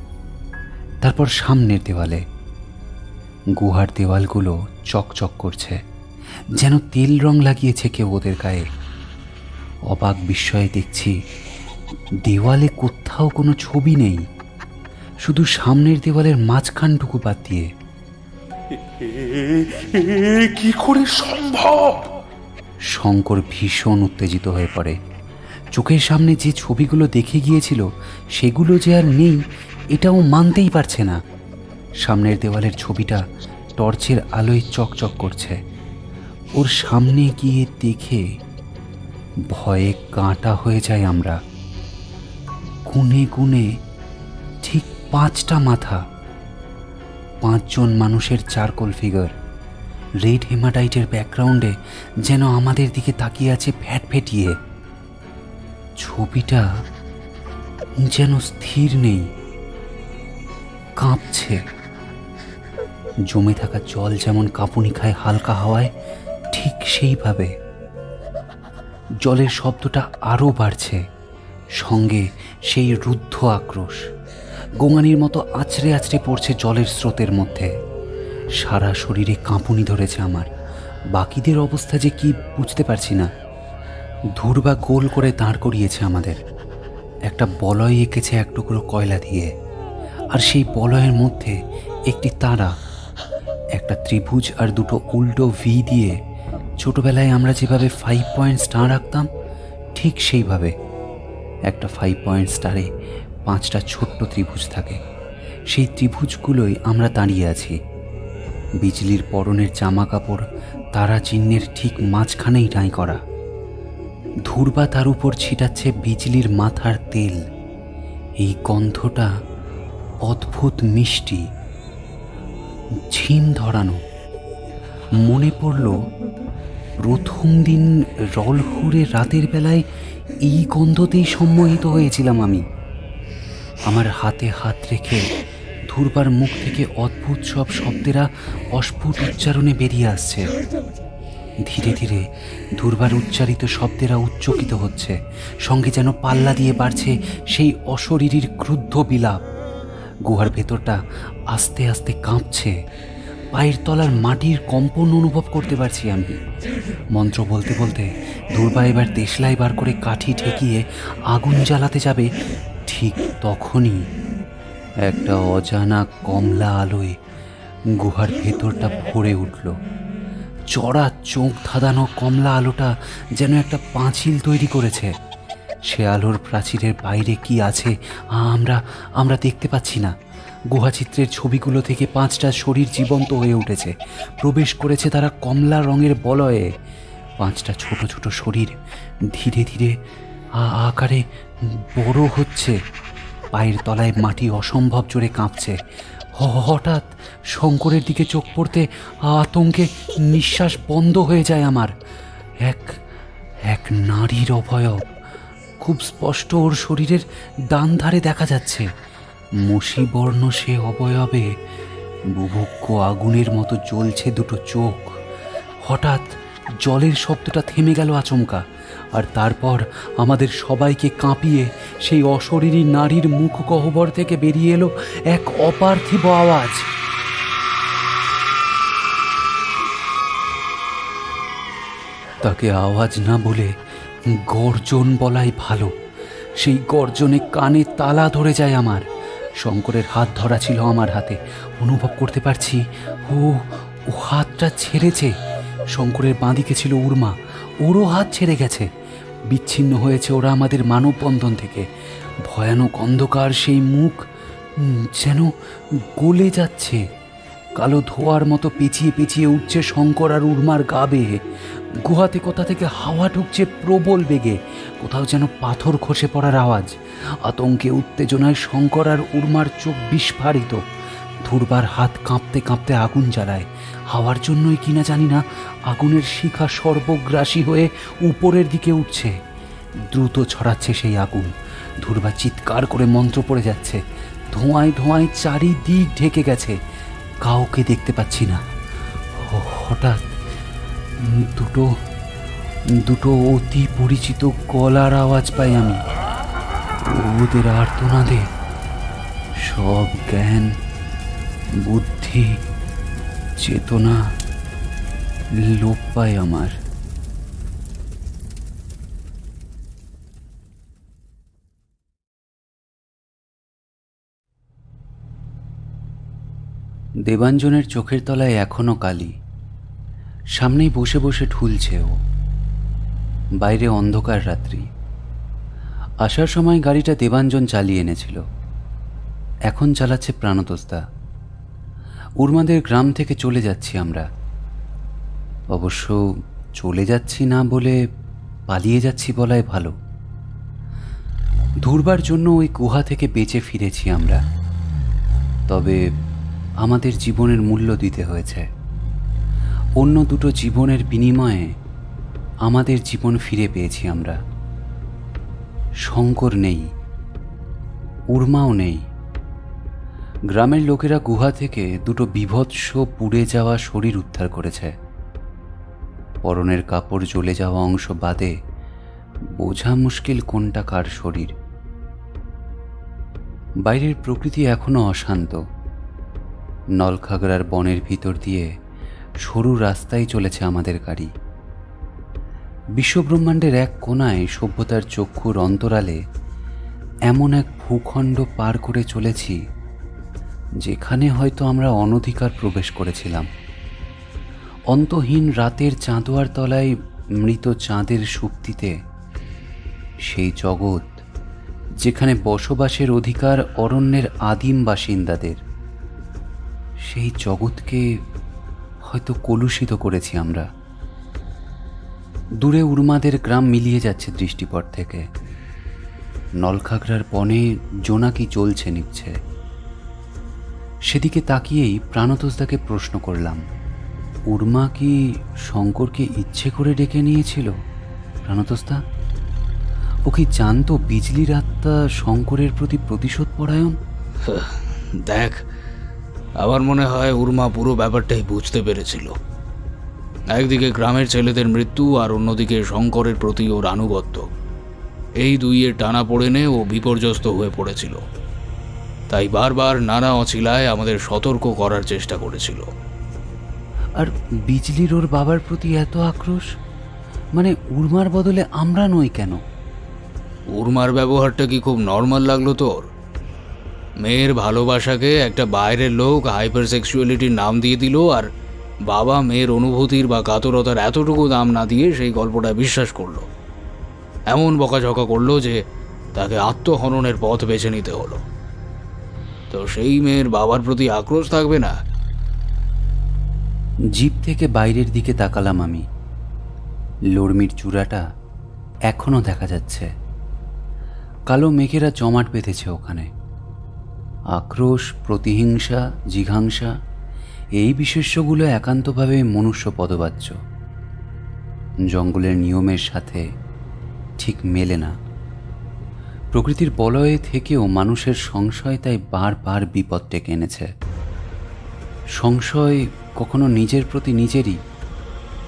তারপর সামনের দেওয়ালে। গুহার দেওয়ালগুলো চকচক করছে, যেন তেল রং লাগিয়েছে কেউ ওদের গায়ে। অবাক বিস্ময়ে দেখছি দেওয়ালে কোথাও কোনো ছবি নেই, শুধু সামনের দেওয়ালের মাঝখানটুকু বাদ দিয়ে। কি করে সম্ভব? শঙ্কর ভীষণ উত্তেজিত হয়ে পড়ে। চোখের সামনে যে ছবিগুলো দেখে গিয়েছিল সেগুলো যে আর নেই এটাও মানতেই পারছে না। সামনের দেওয়ালের ছবিটা টর্চের আলোয় চকচক করছে। ওর সামনে গিয়ে দেখে ভয়ে কাঁটা হয়ে যায় আমরা। গুনে গুনে ঠিক 5টা মাথা, 5 জন মানুষের চারকোল ফিগার, রেড হেমাটাইটের ব্যাকগ্রাউন্ডে যেন আমাদের দিকে তাকিয়ে আছে ফ্যাট ফেটিয়ে। ছবিটা যেন স্থির নেই, কাঁপছে। জমে থাকা জল যেমন কাঁপুনি খায় হালকা হাওয়ায়, ঠিক সেইভাবে। জলের শব্দটা আরও বাড়ছে, সঙ্গে সেই রুদ্ধ আক্রোশ গোঙানির মতো আছড়ে আছড়ে পড়ছে জলের স্রোতের মধ্যে। সারা শরীরে কাঁপুনি ধরেছে আমার। বাকিদের অবস্থা যে কি বুঝতে পারছি না। ধুরবা গোল করে দাঁড় করিয়েছে আমাদের। একটা বলয় এঁকেছে এক টুকরো কয়লা দিয়ে, আর সেই বলয়ের মধ্যে একটি তারা, একটা ত্রিভুজ আর 2টো উল্টো ভি দিয়ে ছোটবেলায় আমরা যেভাবে 5 পয়েন্ট স্টার আঁকতাম ঠিক সেইভাবে। একটা 5 পয়েন্ট স্টারে 5টা ছোট্ট ত্রিভুজ থাকে। সেই ত্রিভুজগুলোই আমরা দাঁড়িয়ে আছি। বিজলির পরনের জামা কাপড় তারা চিহ্নের ঠিক মাঝখানেই ঠাঁই করা। ধুরবা তার উপর ছিটাচ্ছে বিজলির মাথার তেল। এই গন্ধটা অদ্ভুত মিষ্টি, ঝিম ধরানো। মনে পড়ল প্রথম দিন রলহুরে রাতের বেলায় এই গন্ধতেই সম্মোহিত হয়েছিলাম আমি। আমার হাতে হাত রেখে ধুরবার মুখ থেকে অদ্ভুত সব শব্দেরা অস্ফুট উচ্চারণে বেরিয়ে আসছে। ধীরে ধীরে ধুরবার উচ্চারিত শব্দেরা উচ্চকিত হচ্ছে, সঙ্গে যেন পাল্লা দিয়ে বাড়ছে সেই অশরীরীর ক্রুদ্ধ বিলাপ। গুহার ভেতরটা আস্তে আস্তে কাঁপছে। পায়ের তলার মাটির কম্পন অনুভব করতে পারছি আমি। মন্ত্র বলতে বলতে ধুরবা এবার দেশলাই বার করে কাঠি ঠেকিয়ে আগুন জ্বালাতে যাবে, ঠিক তখনই একটা অজানা কমলা আলোয় গুহার ভেতরটা ভরে উঠল। চড়া চোখ ধাঁধানো কমলা আলোটা যেন একটা পাঁচিল তৈরি করেছে। সে আলোর প্রাচীরের বাইরে কি আছে আমরা দেখতে পাচ্ছি না। গুহাচিত্রের ছবিগুলো থেকে 5টা শরীর জীবন্ত হয়ে উঠেছে। প্রবেশ করেছে তারা কমলা রঙের বলয়ে। 5টা ছোট ছোট শরীর ধীরে ধীরে আকারে বড় হচ্ছে। পায়ের তলায় মাটি অসম্ভব জোরে কাঁপছে। হঠাৎ শঙ্করের দিকে চোখ পড়তে আতঙ্কে নিঃশ্বাস বন্ধ হয়ে যায় আমার। এক নারীর অবয়ব খুব স্পষ্ট ওর শরীরের ডান ধারে দেখা যাচ্ছে। মসিবর্ণ সে অবয়বে বুভুক্ষ আগুনের মতো জ্বলছে 2টো চোখ। হঠাৎ জলের শব্দটা থেমে গেল আচমকা, আর তারপর আমাদের সবাইকে কাঁপিয়ে সেই অশরীরী নারীর মুখ গহ্বর থেকে বেরিয়ে এলো এক অপার্থিব আওয়াজ। তাকে আওয়াজ না বলে গর্জন বলাই ভালো। সেই গর্জনে কানে তালা ধরে যায় আমার। শঙ্করের হাত ধরা ছিল আমার হাতে। অনুভব করতে পারছি ও হাতটা ছেড়েছে। শঙ্করের বাঁদিকে ছিল উর্মা, ওরও হাত ছেড়ে গেছে। বিচ্ছিন্ন হয়েছে ওরা আমাদের মানববন্ধন থেকে। ভয়ানক অন্ধকার সেই মুখ যেন গলে যাচ্ছে। কালো ধোয়ার মতো পেঁচিয়ে পেঁচিয়ে উঠছে শঙ্কর আর উর্মার গা বেয়ে। গুহাতে কোথা থেকে হাওয়া ঢুকছে প্রবল বেগে। কোথাও যেন পাথর খসে পড়ার আওয়াজ। আতঙ্কে উত্তেজনায় শঙ্কর আর উর্মার চোখ বিস্ফারিত। ধুরবার হাত কাঁপতে কাঁপতে আগুন জ্বালায়। হাওয়ার জন্যই কিনা জানি না, আগুনের শিখা সর্বগ্রাসী হয়ে উপরের দিকে উঠছে। দ্রুত ছড়াচ্ছে সেই আগুন। ধুরবা চিৎকার করে মন্ত্র পড়ে যাচ্ছে। ধোঁয়ায় ধোঁয়ায় চারিদিক ঢেকে গেছে। কাউকে দেখতে পাচ্ছি না। হঠাৎ দুটো অতি পরিচিত গলার আওয়াজ পাই আমি। ওদের আর্তনাদে সব জ্ঞান, বুদ্ধি, চেতনা লোপ পায় আমার। দেবাঞ্জনের চোখের তলায় এখনো কালি। সামনেই বসে বসে ঠুলছে ও। বাইরে অন্ধকার রাত্রি। আসার সময় গাড়িটা দেবাঞ্জন চালিয়ে এনেছিল, এখন চালাচ্ছে প্রাণতোষদা। উর্মাদের গ্রাম থেকে চলে যাচ্ছি আমরা। অবশ্য চলে যাচ্ছি না বলে পালিয়ে যাচ্ছি বলাই ভালো। ধুরবার জন্য ওই গুহা থেকে বেঁচে ফিরেছি আমরা, তবে আমাদের জীবনের মূল্য দিতে হয়েছে। অন্য দুটো জীবনের বিনিময়ে আমাদের জীবন ফিরে পেয়েছি আমরা। শঙ্কর নেই, উর্মাও নেই। গ্রামের লোকেরা গুহা থেকে দুটো বীভৎস পুড়ে যাওয়া শরীর উদ্ধার করেছে। পরনের কাপড় জ্বলে যাওয়া অংশ বাদে বোঝা মুশকিল কোনটা কার শরীর। বাইরের প্রকৃতি এখনো অশান্ত। নলখাগড়ার বনের ভিতর দিয়ে সরু রাস্তায় চলেছে আমাদের গাড়ি। বিশ্বব্রহ্মাণ্ডের এক কোণায় সভ্যতার চক্ষুর অন্তরালে এমন এক ভূখণ্ড পার করে চলেছি যেখানে হয়তো আমরা অনধিকার প্রবেশ করেছিলাম। অন্তহীন রাতের চাঁদোয়ার তলায় মৃত চাঁদের শক্তিতে সেই জগৎ যেখানে বসবাসের অধিকার অরণ্যের আদিম বাসিন্দাদের, সেই জগৎকে হয়তো কলুষিত করেছি আমরা। দূরে উর্মাদের গ্রাম মিলিয়ে যাচ্ছে দৃষ্টিপট থেকে। নলখাগড়ার বনে জোনাকি জ্বলছে নিচ্ছে। সেদিকে তাকিয়েই প্রাণতোষদাকে প্রশ্ন করলাম, উর্মা কি শঙ্করকে ইচ্ছে করে ডেকে নিয়েছিল? প্রাণতোষদা, ও কি জানতো বিজলির আত্মা শঙ্করের প্রতি প্রতিশোধ পরায়ণ? দেখ, আমার মনে হয় উর্মা পুরো ব্যাপারটাই বুঝতে পেরেছিল। একদিকে গ্রামের ছেলেদের মৃত্যু আর অন্যদিকে শঙ্করের প্রতি ওর আনুগত্য, এই দুইয়ের টানা পড়েনে ও বিপর্যস্ত হয়ে পড়েছিল। তাই বারবার নানা অছিলায় আমাদের সতর্ক করার চেষ্টা করেছিল। আর বিজলির ওর বাবার প্রতি এত আক্রোশ, মানে উর্মার বদলে আমরা নই কেন? উর্মার ব্যবহারটা কি খুব নর্মাল লাগলো তোর? মেয়ের ভালোবাসাকে একটা বাইরের লোক হাইপার সেক্সুয়ালিটির নাম দিয়ে দিল, আর বাবা মেয়ের অনুভূতির বা কাতরতার এতটুকু দাম না দিয়ে সেই গল্পটা বিশ্বাস করলো। এমন বকাঝকা করলো যে তাকে আত্মহননের পথ বেছে নিতে হলো। তো সেই মেয়ের বাবার প্রতি আক্রোশ থাকবে না? জিপ থেকে বাইরের দিকে তাকালাম আমি। লড়মির চূড়াটা এখনো দেখা যাচ্ছে। কালো মেঘেরা জমাট বেঁধেছে ওখানে। আক্রোশ, প্রতিহিংসা, জিঘাংসা, এই বিশেষ্যগুলো একান্তভাবে মনুষ্য পদবাচ্য। জঙ্গলের নিয়মের সাথে ঠিক মেলে না। প্রকৃতির বলয়ে থেকেও মানুষের সংশয় তাই বারবার বিপদ ডেকে এনেছে। সংশয় কখনো নিজের প্রতি নিজেরই,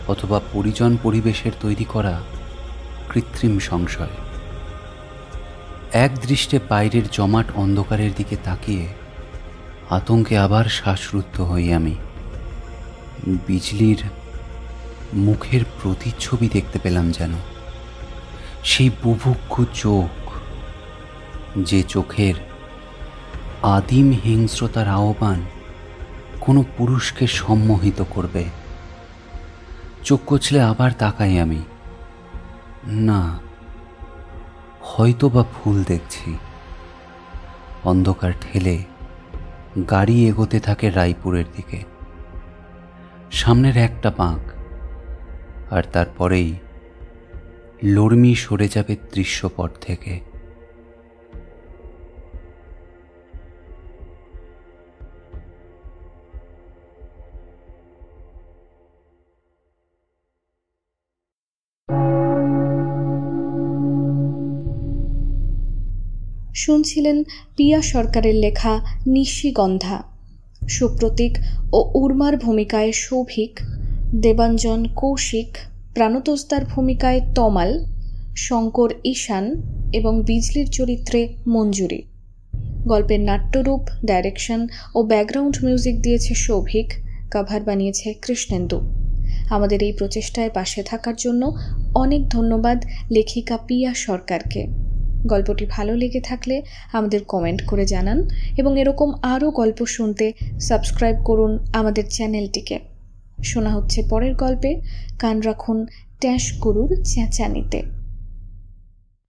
অথবা পরিজন পরিবেশের তৈরি করা কৃত্রিম সংশয়। এক দৃষ্টে বাইরের জমাট অন্ধকারের দিকে তাকিয়ে আতঙ্কে আবার শ্বাসরুদ্ধ হই আমি। বিজলির মুখের প্রতিচ্ছবি দেখতে পেলাম যেন, সেই বুভুক্ষু চোখ, যে চোখের আদিম হিংস্রতার আহ্বান কোনো পুরুষকে সম্মোহিত করবে। চোখ কচলে আবার তাকাই আমি। না, হয়তো বা ভুল দেখছি। অন্ধকার ঠেলে গাড়ি এগোতে থাকে রায়পুরের দিকে। সামনের একটা বাঁক, আর তারপরেই লড়মি সরে যাবে দৃশ্যপট থেকে। শুনছিলেন পিয়া সরকারের লেখা নিশিগন্ধা। সুপ্রতীক ও উর্মার ভূমিকায় সৌভিক, দেবাঞ্জন কৌশিক, প্রাণতোষদার ভূমিকায় তমাল, শঙ্কর ঈশান এবং বিজলির চরিত্রে মঞ্জুরি। গল্পের নাট্যরূপ, ডাইরেকশন ও ব্যাকগ্রাউন্ড মিউজিক দিয়েছে সৌভিক, কভার বানিয়েছে কৃষ্ণেন্দু। আমাদের এই প্রচেষ্টায় পাশে থাকার জন্য অনেক ধন্যবাদ লেখিকা পিয়া সরকারকে। গল্পটি ভালো লেগে থাকলে আমাদের কমেন্ট করে জানান এবং এরকম আরও গল্প শুনতে সাবস্ক্রাইব করুন আমাদের চ্যানেলটিকে। শোনা হচ্ছে পরের গল্পে। কান রাখুন ট্যাশ গরুর চেঁচানিতে।